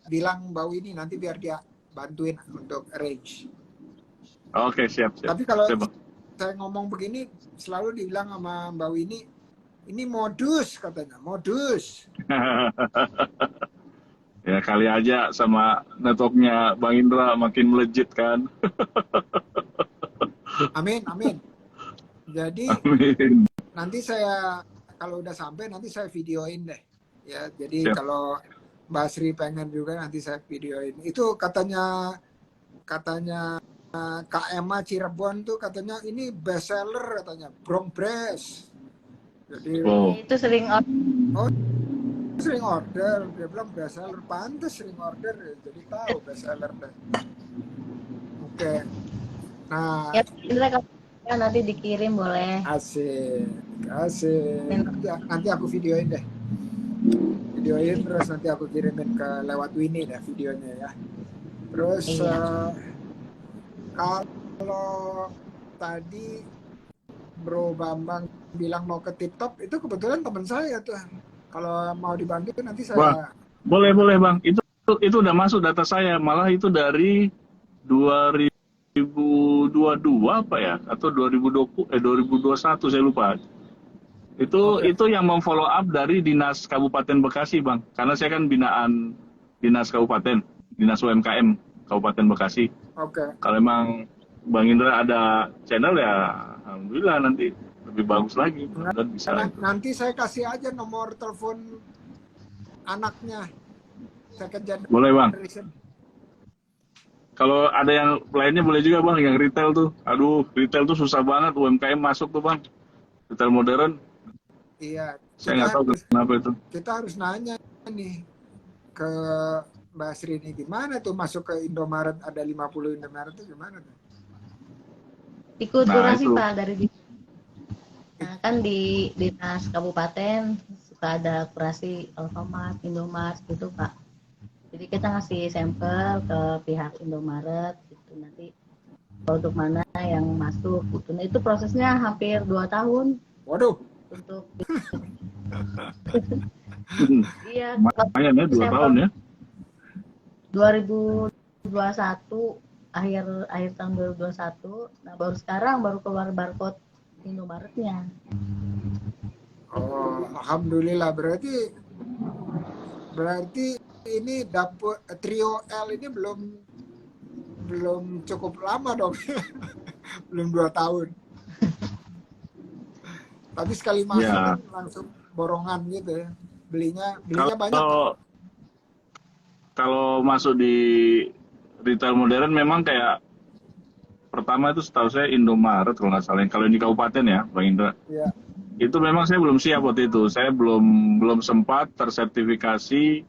bilang Mbak Winnie nanti biar dia bantuin untuk arrange. Oke, siap. Tapi kalau Siap, Bang. saya ngomong begini selalu dibilang sama Mbak Winnie, ini modus katanya, modus. Ya kali aja sama networknya Bang Indra makin melejit kan. Amin, amin. Jadi Amin. nanti saya kalau udah sampai nanti saya videoin deh. Ya, jadi Siap. kalau Mbak Sri pengen juga nanti saya videoin. Itu katanya Kak Emma Cirebon tuh katanya ini best seller katanya, Bronx. Jadi Wow. Itu sering sering order, dia bilang best seller, pantas sering order, jadi tahu best seller deh. Oke. Nah, ya Indra kalau nanti dikirim boleh. asik. Nanti aku videoin deh. Terus nanti aku kirimin ke lewat Winnie deh videonya ya. Terus Iya. kalau tadi Bro Bambang bilang mau ke Tip Top, itu kebetulan teman saya tuh. Kalau mau dibantu nanti Wah, saya. boleh Bang. Itu udah masuk data saya. Malah itu dari 2022 apa ya? Atau 2021 saya lupa. Oke. Itu yang memfollow up dari Dinas Kabupaten Bekasi, Bang. Karena saya kan binaan Dinas Kabupaten, Dinas UMKM Kabupaten Bekasi. Oke. Kalau emang Bang Indra ada channel ya, alhamdulillah nanti lebih bagus lagi. Dan bisa. Nanti saya kasih aja nomor telepon anaknya. Second Boleh, Bang. generation. Kalau ada yang lainnya boleh juga, Bang, yang retail tuh. Aduh, retail tuh susah banget UMKM masuk tuh, Bang. Retail modern. Iya, Saya nggak tahu kenapa itu. kita harus nanya nih ke Mbak Sri ini gimana tuh masuk ke Indomaret, ada 50 Indomaret tuh gimana tuh? Ikut Nah, kurasi itu. Pak dari nah, kan di dinas kabupaten suka ada kurasi Alfamart, Indomart gitu Pak. Jadi kita ngasih sampel ke pihak Indomaret gitu, nanti produk mana yang masuk gitu. Nah itu prosesnya hampir 2 tahun Waduh, untuk iya Lumayan ya, 2 tahun ya. 2021 akhir akhir tahun 2021. Nah baru sekarang baru keluar barcode Indomaretnya. oh, alhamdulillah berarti ini dapur trio L ini belum cukup lama dong, belum 2 tahun. Tapi sekali masuk Ya, kan langsung borongan gitu ya. Belinya banyak kan? kalau masuk di retail modern memang kayak pertama itu setahu saya Indomaret kalau nggak salah. Kalau di kabupaten ya, Bang Indra. Ya. Itu memang saya belum siap waktu itu. Saya belum sempat tersertifikasi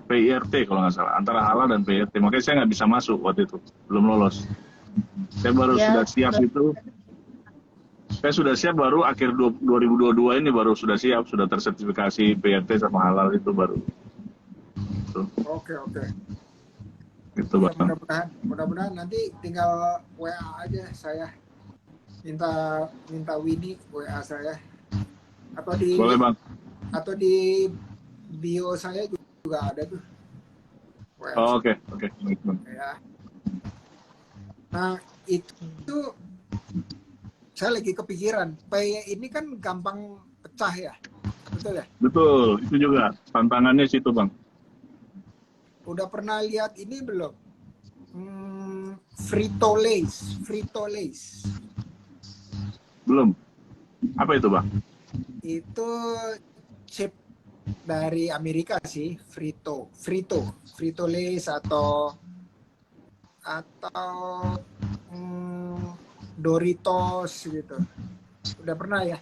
PIRT kalau nggak salah, antara halal dan PIRT. Makanya saya nggak bisa masuk waktu itu, belum lolos. Saya baru sudah siap itu. Saya sudah siap baru akhir 2022 ini baru sudah siap, sudah tersertifikasi PIRT sama halal itu baru. Gitu. Oke. Gitu, Ya, Bang. mudah-mudahan nanti tinggal WA aja saya. Minta Winnie WA saya. Boleh, Bang. Atau di bio saya juga ada tuh WA Oh, saya. Oke. Baik, Bang. Ya. Nah, itu saya lagi kepikiran, ini kan gampang pecah ya. Betul ya? Betul, itu juga tantangannya situ, Bang. Udah pernah lihat ini belum? Frito Lays. Belum. Apa itu, Bang? Itu chip dari Amerika sih, Frito Lays atau Doritos gitu. Udah pernah ya?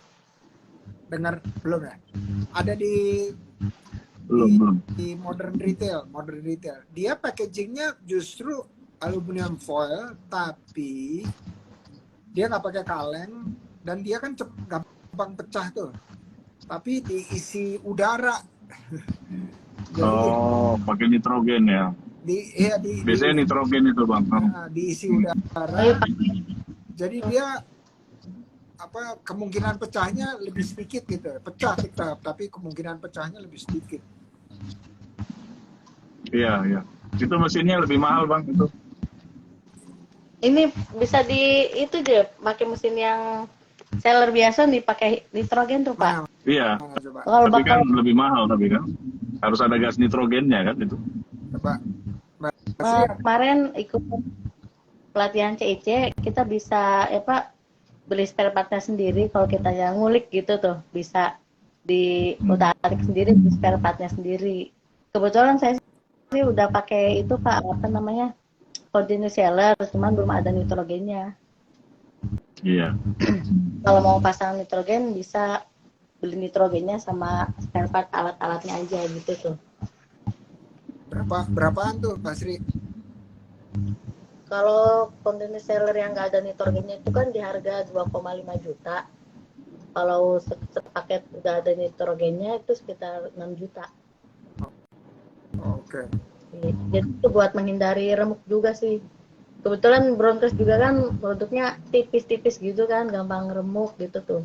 Dengar belum ya? Ada Belum. di modern retail. Dia packagingnya justru aluminium foil, tapi dia nggak pakai kaleng dan dia kan gampang pecah tuh. Tapi diisi udara. Jadi, pakai nitrogen ya. di Biasanya nitrogen itu Bang. diisi udara. Jadi dia kemungkinan pecahnya lebih sedikit gitu. Pecah tetap, tapi kemungkinan pecahnya lebih sedikit. Iya, iya. Itu mesinnya lebih mahal Bang itu. Ini bisa itu deh, pakai mesin yang seller biasa dipakai nitrogen tuh Pak. Iya. Kalau Tapi kan lebih mahal tapi kan harus ada gas nitrogennya kan itu. Coba. Kemarin ikut pelatihan CIC, kita bisa beli spare partnya sendiri. Kalau kita yang ngulik gitu tuh bisa tarik sendiri, di spare partnya sendiri. Kebetulan saya sih udah pakai itu Pak, continuous seller, cuman belum ada nitrogennya. Iya. Kalau mau pasang nitrogen bisa beli nitrogennya sama spare part alat-alatnya aja gitu tuh. Berapaan tuh Pak Sri? Kalau continuous seller yang nggak ada nitrogennya itu kan di harga 2,5 juta. Kalau sepaket udah ada nitrogennya itu sekitar 6 juta. Oke. Jadi itu buat menghindari remuk juga sih. Kebetulan Broncos juga kan produknya tipis-tipis gitu kan, gampang remuk gitu tuh.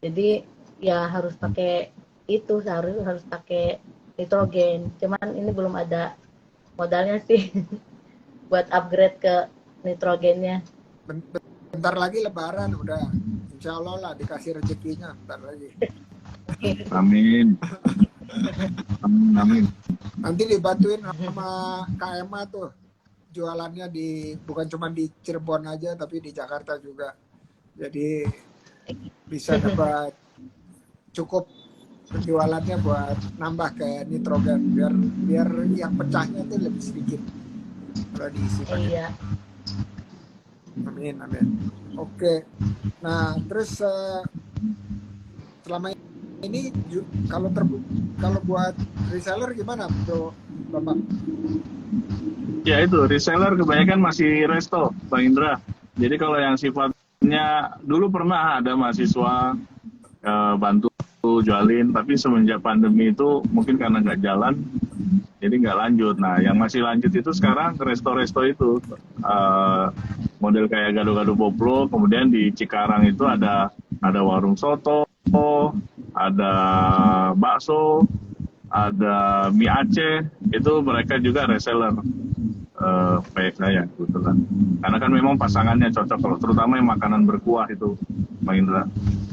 Jadi ya harus pakai itu, harus pakai nitrogen. Cuman ini belum ada modalnya sih buat upgrade ke nitrogennya. Bentar lagi Lebaran udah, insya Allah lah dikasih rezekinya bentar lagi. Amin. Amin. Nanti dibantuin sama KMA tuh jualannya bukan cuma di Cirebon aja tapi di Jakarta juga. Jadi bisa dapat cukup penjualannya buat nambah ke nitrogen biar yang pecahnya tuh lebih sedikit kalau diisi pakai. Iya. Amin. Oke. Nah terus selama ini kalau buat reseller gimana tuh Bapak? Ya itu reseller kebanyakan masih resto Bang Indra. Jadi kalau yang sifatnya dulu pernah ada mahasiswa bantu jualin, tapi semenjak pandemi itu mungkin karena nggak jalan, jadi nggak lanjut. Nah yang masih lanjut itu sekarang resto-resto itu model kayak Gado-Gado Poplo, kemudian di Cikarang itu ada warung soto, ada bakso, ada mie Aceh, itu mereka juga reseller kayak saya kebetulan. Karena kan memang pasangannya cocok, kalau terutama yang makanan berkuah itu, Bang Indra,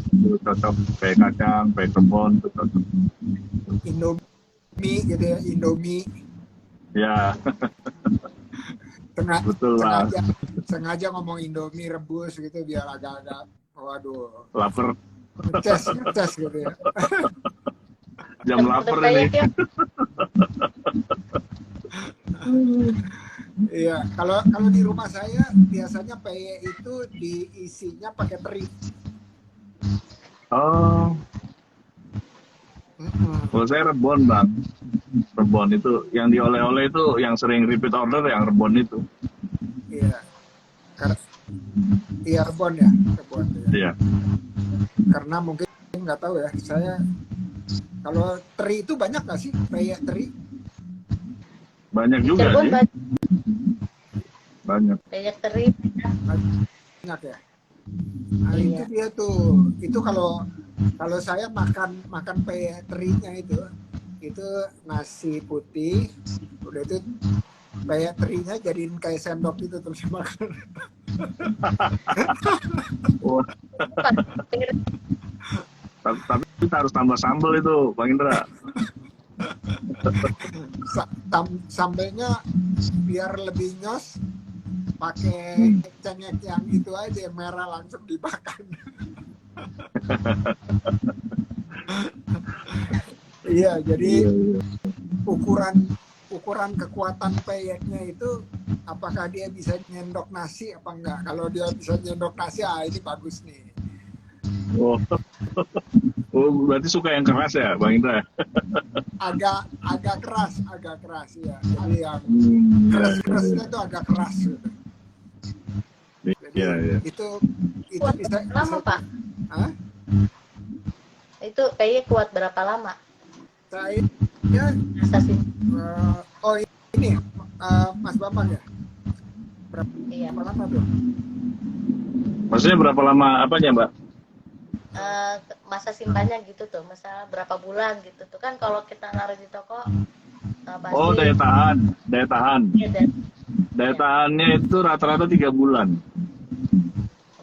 itu cocok, kayak kacang, kayak kebon, itu cocok. Indomie gitu ya, Indomie. Ya. Betul lah. Sengaja ngomong Indomie rebus gitu biar agak-agak, waduh. Lapar. Ngecas gitu ya. Jam lapar ini. Iya, kalau di rumah saya biasanya peye itu diisinya pakai teri. Oh. Kalau saya rebon Bang. Rebon itu yang dioleh-oleh itu yang sering repeat order yang rebon itu. Iya. Iya rebon ya. Iya. Karena mungkin nggak tahu ya. Saya kalau teri itu banyak nggak sih peye teri? Banyak juga sih. Banyak. Banyak teri. Banyak ya. Nah, itu dia tuh. Itu kalau saya makan peye terinya itu nasi putih, udah itu peye terinya jadiin kayak sendok itu terus makan. Tapi kita harus tambah sambal itu, Bang Indra. Sambelnya biar lebih nyos, pakai cengek yang itu aja yang merah langsung dimakan. Iya, jadi ukuran kekuatan peyeknya itu apakah dia bisa nyendok nasi apa enggak? Kalau dia bisa nyendok nasi, ini bagus nih. Oh, berarti suka yang keras ya, Bang Indra? agak keras ya. Jadi yang keras-kerasnya itu agak keras. Gitu. Jadi itu bisa lama Pak? Hah? Itu kayaknya kuat berapa lama? Saya Masa sih? ini Mas Bambang ya? Iya. Berapa lama tuh? Maksudnya berapa lama apanya, Mbak? Masa simpannya gitu tuh, misalnya berapa bulan gitu tuh kan kalau kita naruh di toko Oh, pasti daya tahan, daya tahan. ya, dan Daya ya, tahannya itu rata-rata 3 bulan.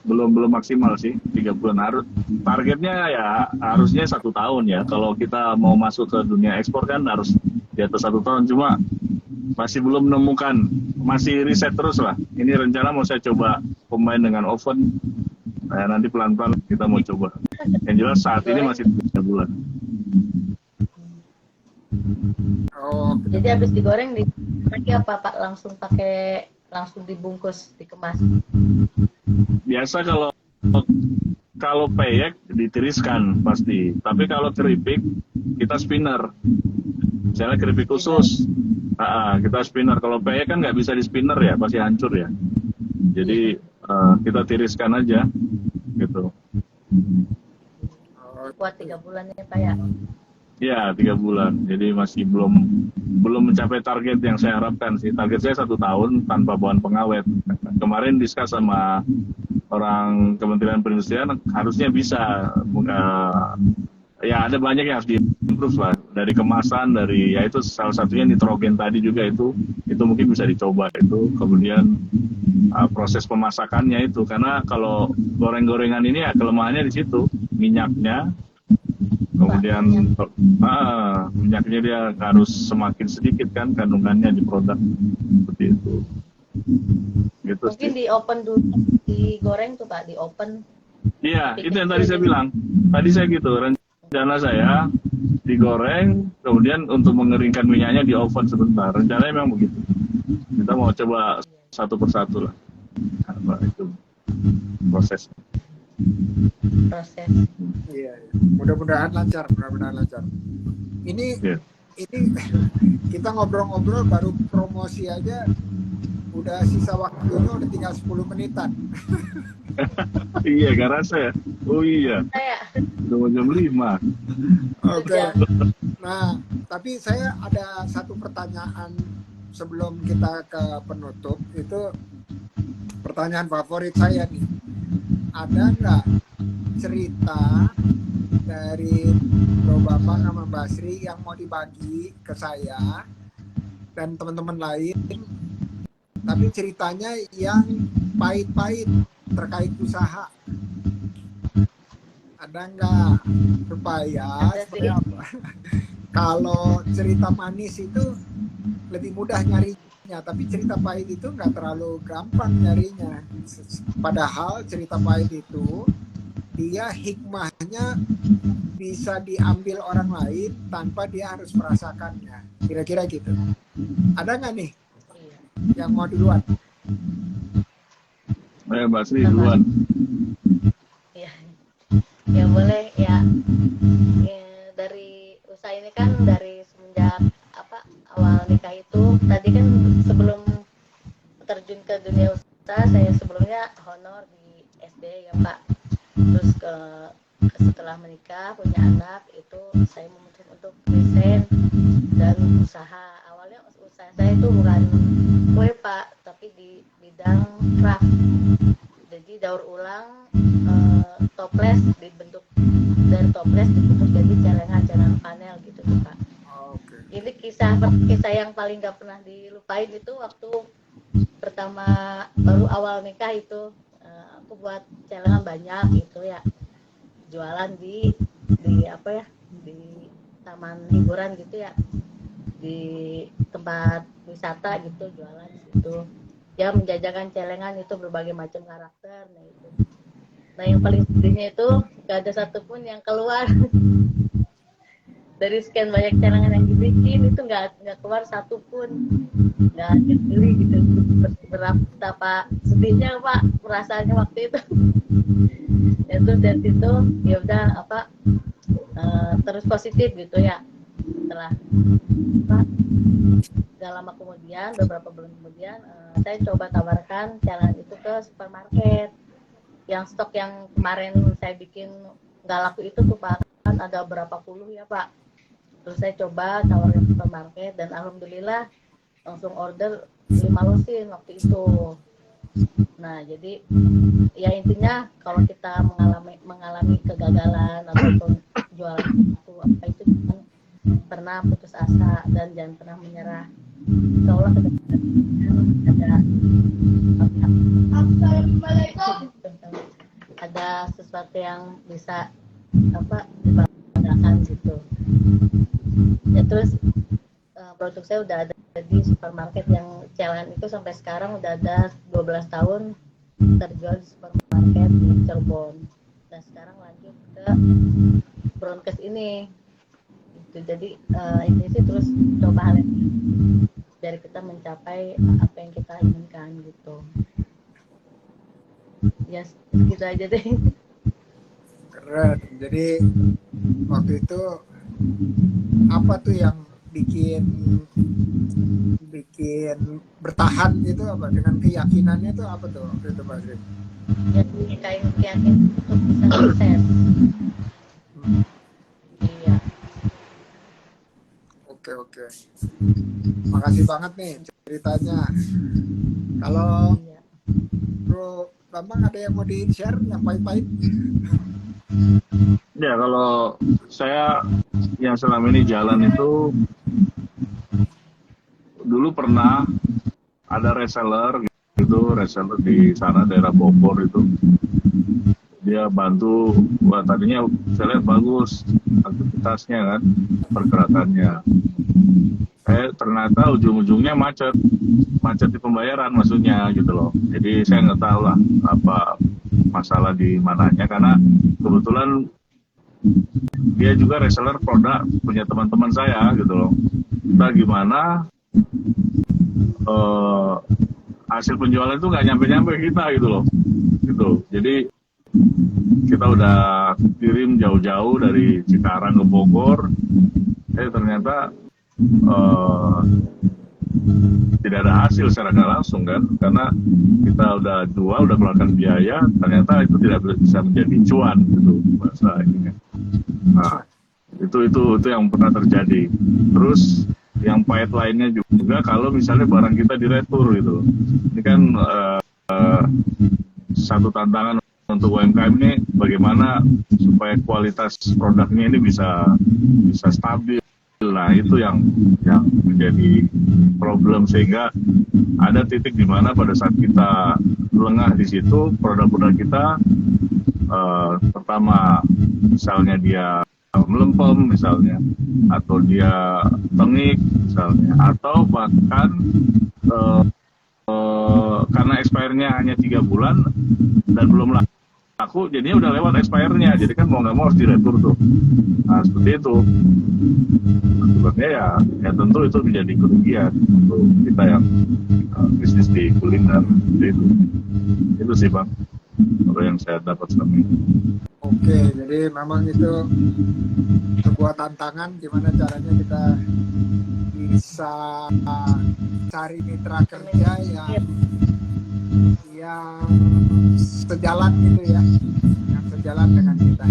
Belum maksimal sih, 3 bulan. Targetnya ya harusnya 1 tahun ya. Kalau kita mau masuk ke dunia ekspor kan harus di atas 1 tahun. Cuma masih belum menemukan, masih riset terus lah. Ini rencana mau saya coba combine dengan oven. Nah, nanti pelan-pelan kita mau coba. Yang jelas saat ini digoreng. masih 3 bulan. Oh, Jadi habis digoreng lagi apa Pak? Langsung dibungkus, dikemas. Biasa kalau peyek ditiriskan pasti. Tapi kalau keripik kita spinner. Misalnya keripik khusus, kita spinner. Kalau peyek kan nggak bisa di spinner ya, pasti hancur ya. Jadi kita tiriskan aja, gitu. Kuat 3 bulan ya Pak ya? Ya 3 bulan. Jadi masih belum mencapai target yang saya harapkan sih. Target saya 1 tahun tanpa bahan pengawet. Kemarin diskus sama orang Kementerian Perindustrian harusnya bisa. Ya ada banyak yang harus diimprove lah, dari kemasan, dari ya itu salah satunya nitrogen tadi juga itu mungkin bisa dicoba itu. Kemudian proses pemasakannya itu, karena kalau goreng-gorengan ini ya kelemahannya di situ, minyaknya. Kemudian minyaknya dia harus semakin sedikit kan kandungannya di produk, seperti itu. Gitu Mungkin sih. di open dulu, digoreng tuh Pak, di open. Iya, itu yang tadi saya bilang. Tadi saya gitu, rencana saya digoreng, kemudian untuk mengeringkan minyaknya di oven sebentar. Rencananya memang begitu. Kita mau coba satu persatu lah. Apa itu proses. iya. Mudah-mudahan lancar. Ini Yeah. ini kita ngobrol-ngobrol baru promosi aja udah sisa waktunya udah tinggal 10 menitan. Iya, gak rasa ya? Oh iya, udah mau jam 5. Oke. Nah, tapi saya ada satu pertanyaan sebelum kita ke penutup. Itu pertanyaan favorit saya nih. Ada nggak cerita dari Bro Bambang sama Mbak Sri yang mau dibagi ke saya dan teman-teman lain, tapi ceritanya yang pahit-pahit terkait usaha? Ada nggak? Supaya seperti apa? Kalau cerita manis itu lebih mudah nyarinya, tapi cerita pahit itu nggak terlalu gampang nyarinya. Padahal cerita pahit itu dia hikmahnya bisa diambil orang lain tanpa dia harus merasakannya. Kira-kira gitu. Ada nggak nih yang mau duluan? Mbak Sri duluan. Ya boleh ya. Dari usaha ini kan dari semenjak awal nikah itu, tadi kan sebelum terjun ke dunia usaha saya sebelumnya honor di SD ya Pak. Terus setelah menikah punya anak itu saya memutuskan untuk resign dan usaha. Awalnya usaha saya itu bukan kue Pak, tapi di bidang craft. Jadi daur ulang toples dibentuk jadi celengan panel gitu tuh Pak. Ini kisah yang paling gak pernah dilupain itu waktu pertama baru awal nikah itu, aku buat celengan banyak itu ya, jualan di taman hiburan gitu ya, di tempat wisata gitu, jualan gitu ya, menjajakan celengan itu berbagai macam karakter. Nah yang paling sedihnya itu gak ada satupun yang keluar dari sekian banyak celengan yang dibikin itu nggak keluar satupun, nggak ada beli gitu. Betapa sedihnya Pak perasaannya waktu itu. Ya terus dari situ ya udah terus positif gitu ya. Setelah gak lama kemudian, beberapa bulan kemudian, saya coba tawarkan celengan itu ke supermarket. Yang stok yang kemarin saya bikin nggak laku itu tuh Pak, kan ada berapa puluh ya Pak. Terus saya coba tawarin ke supermarket dan alhamdulillah langsung order 5 lusin waktu itu. Nah, jadi ya intinya kalau kita mengalami kegagalan ataupun jualan itu apa itu jangan pernah putus asa dan jangan pernah menyerah. Insya Allah ke depan ada sesuatu yang bisa dibanggakan gitu. Ya terus produk saya udah ada di supermarket yang Celan itu sampai sekarang udah ada 12 tahun terjual di supermarket di Cirebon. Dan sekarang lanjut ke Bronkes ini. Gitu. Jadi ini sih terus coba hal ini biar kita mencapai apa yang kita inginkan gitu. Ya gitu aja deh. Keren. Jadi waktu itu apa tuh yang bikin bertahan gitu apa dengan keyakinannya tuh apa tuh waktu itu Pak Zri? Jadi kayak yakin untuk bisa sukses. Iya. Oke. Makasih banget nih ceritanya. Kalau Iya. Bro Bambang ada yang mau di-share yang pahit-pahit? Ya, kalau saya yang selama ini jalan itu dulu pernah ada reseller gitu, reseller di sana daerah Bogor itu. Dia bantu, wah tadinya saya lihat bagus aktivitasnya kan, pergerakannya. Ternyata ujung-ujungnya macet di pembayaran maksudnya gitu loh. Jadi saya nggak tahu lah apa masalah di mananya, karena kebetulan dia juga reseller produk punya teman-teman saya gitu loh. Entah gimana hasil penjualan itu nggak nyampe kita gitu loh. Gitu. Jadi kita udah kirim jauh-jauh dari Cikarang ke Bogor, ternyata tidak ada hasil secara nggak langsung kan, karena kita udah jual, udah keluarkan biaya, ternyata itu tidak bisa menjadi cuan gitu bahasa ini. Nah, itu yang pernah terjadi. Terus yang pahit lainnya juga kalau misalnya barang kita diretur gitu. Ini kan satu tantangan untuk UMKM ini, bagaimana supaya kualitas produknya ini bisa stabil. Nah, itu yang menjadi problem, sehingga ada titik di mana pada saat kita lengah di situ, produk-produk kita pertama misalnya dia melempem misalnya, atau dia tengik misalnya, atau bahkan karena expirednya hanya 3 bulan dan belum laku, jadinya udah lewat expirednya, jadi kan mau nggak mau harus diretur tuh. Nah, seperti itu. Akibatnya ya tentu itu menjadi kerugian untuk kita yang bisnis di kuliner. Itu sih Bang, kalau yang saya dapat selama ini. Oke, jadi memang itu sebuah tantangan gimana caranya kita bisa cari mitra kerja yang sejalan gitu ya, yang sejalan dengan kita.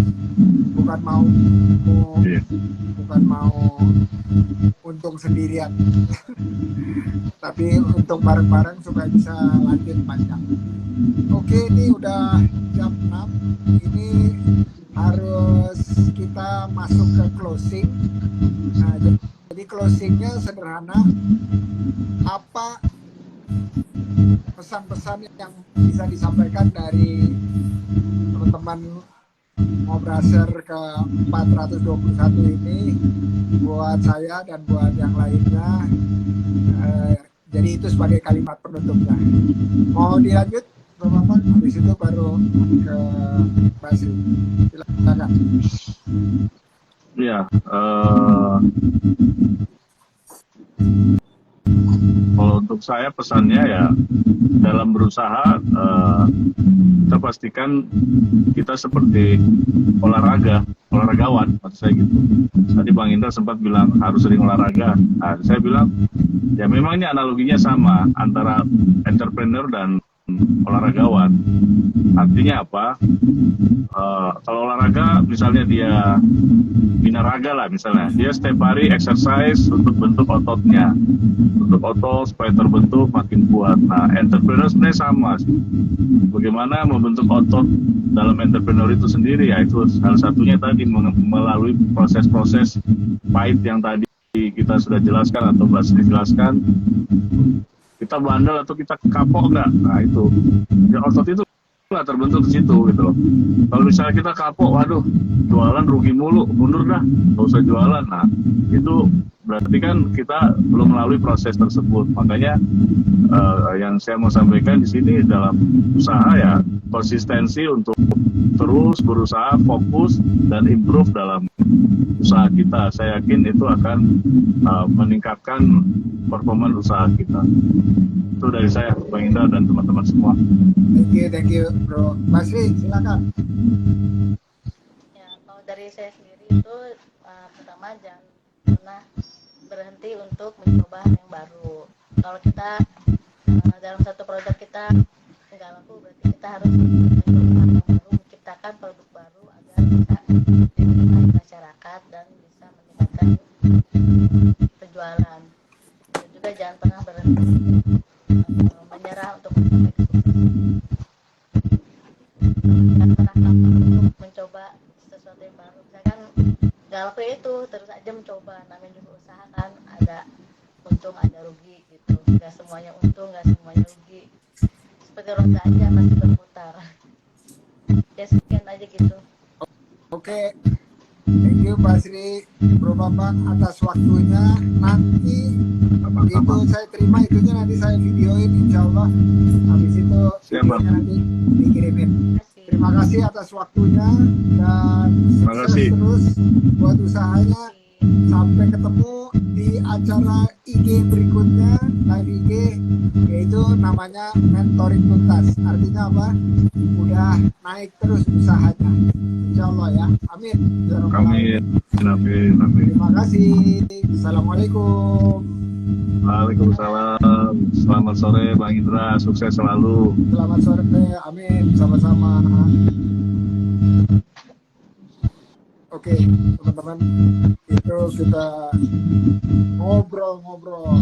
Bukan mau untung sendirian, tapi untung bareng-bareng supaya bisa lanjut panjang. Oke, ini udah jam 6. Ini harus kita masuk ke closing. Nah, jadi closingnya sederhana. Apa pesan-pesan yang bisa disampaikan dari teman-teman Ngobraser ke 421 ini buat saya dan buat yang lainnya? Jadi itu sebagai kalimat penutupnya. Mau dilanjut Bapak, habis itu baru ke Basri. Silakan. Ya, kalau untuk saya pesannya ya, dalam berusaha kita pastikan kita seperti olahragawan, maksud saya gitu. Tadi Bang Indra sempat bilang harus sering olahraga. Nah, saya bilang ya memang ini analoginya sama antara entrepreneur dan olahragawan. Artinya apa? Kalau olahraga misalnya dia binaraga lah misalnya, dia setiap hari exercise untuk bentuk ototnya, untuk otot supaya terbentuk makin kuat. Nah, entrepreneur sebenarnya sama. Bagaimana membentuk otot dalam entrepreneur itu sendiri, ya itu salah satunya tadi melalui proses-proses pahit yang tadi kita sudah jelaskan atau Basri jelaskan. Kita bandel atau kita kapok nggak? Nah itu, ya otot itu nggak terbentuk di situ gitu loh. Kalau misalnya kita kapok, waduh jualan rugi mulu, mundur dah, nggak usah jualan. Nah itu berarti kan kita belum melalui proses tersebut. Makanya yang saya mau sampaikan di sini dalam usaha ya konsistensi untuk terus berusaha fokus dan improve dalam usaha kita. Saya yakin itu akan meningkatkan performa usaha kita. Itu dari saya, Bang Indra dan teman-teman semua. Thank you, Bro. Basri, silakan. Ya, kalau dari saya sendiri itu pertama jangan pernah berhenti untuk mencoba hal yang baru. Kalau kita dalam satu produk kita nggak laku, berarti kita harus mencoba hal yang baru, menciptakan produk baru agar bisa diterima di masyarakat dan bisa meningkatkan penjualan. Dan juga jangan pernah berhenti menyerah untuk mencapai kesuksesan. Jangan pernah takut untuk mencoba sesuatu yang baru. Misalkan nggak laku itu terus aja mencoba. Namanya juga usaha kan, ada untung ada rugi gitu. Nggak semuanya untung, nggak semuanya rugi. Seperti roda aja pasti berputar. Ya sekian aja gitu. Oke, thank you Basri, Bro Bambang atas waktunya. Nanti itu saya terima itunya, nanti saya videoin insya Allah. Habis itu videonya nanti dikirimin. Terima kasih atas waktunya dan sukses terus buat usahanya. Sampai ketemu di acara IG berikutnya, live IG, yaitu namanya Mentoring Tuntas. Artinya apa? Udah naik terus usahanya. Insya Allah ya. Amin. Amin. Amin. Terima kasih. Assalamualaikum. Waalaikumsalam. Selamat sore Bang Indra, sukses selalu. Selamat sore. Amin. Sama-sama. Oke, teman-teman, itu kita ngobrol-ngobrol.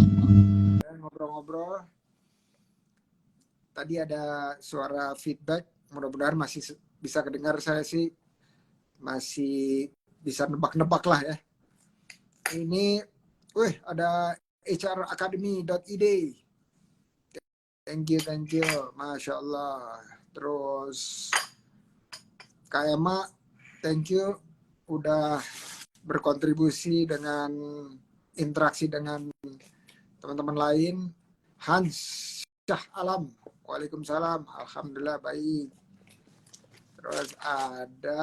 Tadi ada suara feedback, mudah-mudahan masih bisa kedengar. Saya sih masih bisa nebak-nebak lah ya. Ini, ada hracademy.id. Thank you, Masya Allah. Terus Kak Emma, thank you udah berkontribusi dengan interaksi dengan teman-teman lain. Hans Syah Alam, waalaikumsalam, alhamdulillah baik. Terus ada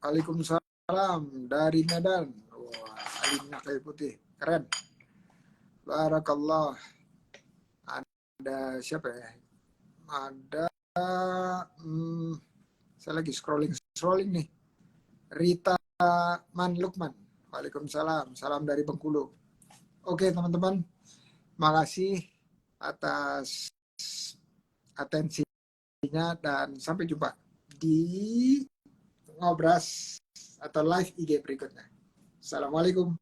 waalaikumsalam dari Medan. Wah, alimnya kayu putih, keren. Barakallah. Ada siapa ya? Ada saya lagi scrolling nih. Rita Man Lukman. Waalaikumsalam. Salam dari Bengkulu. Oke, teman-teman. Makasih atas atensinya dan sampai jumpa di Ngobras atau live IG berikutnya. Assalamualaikum.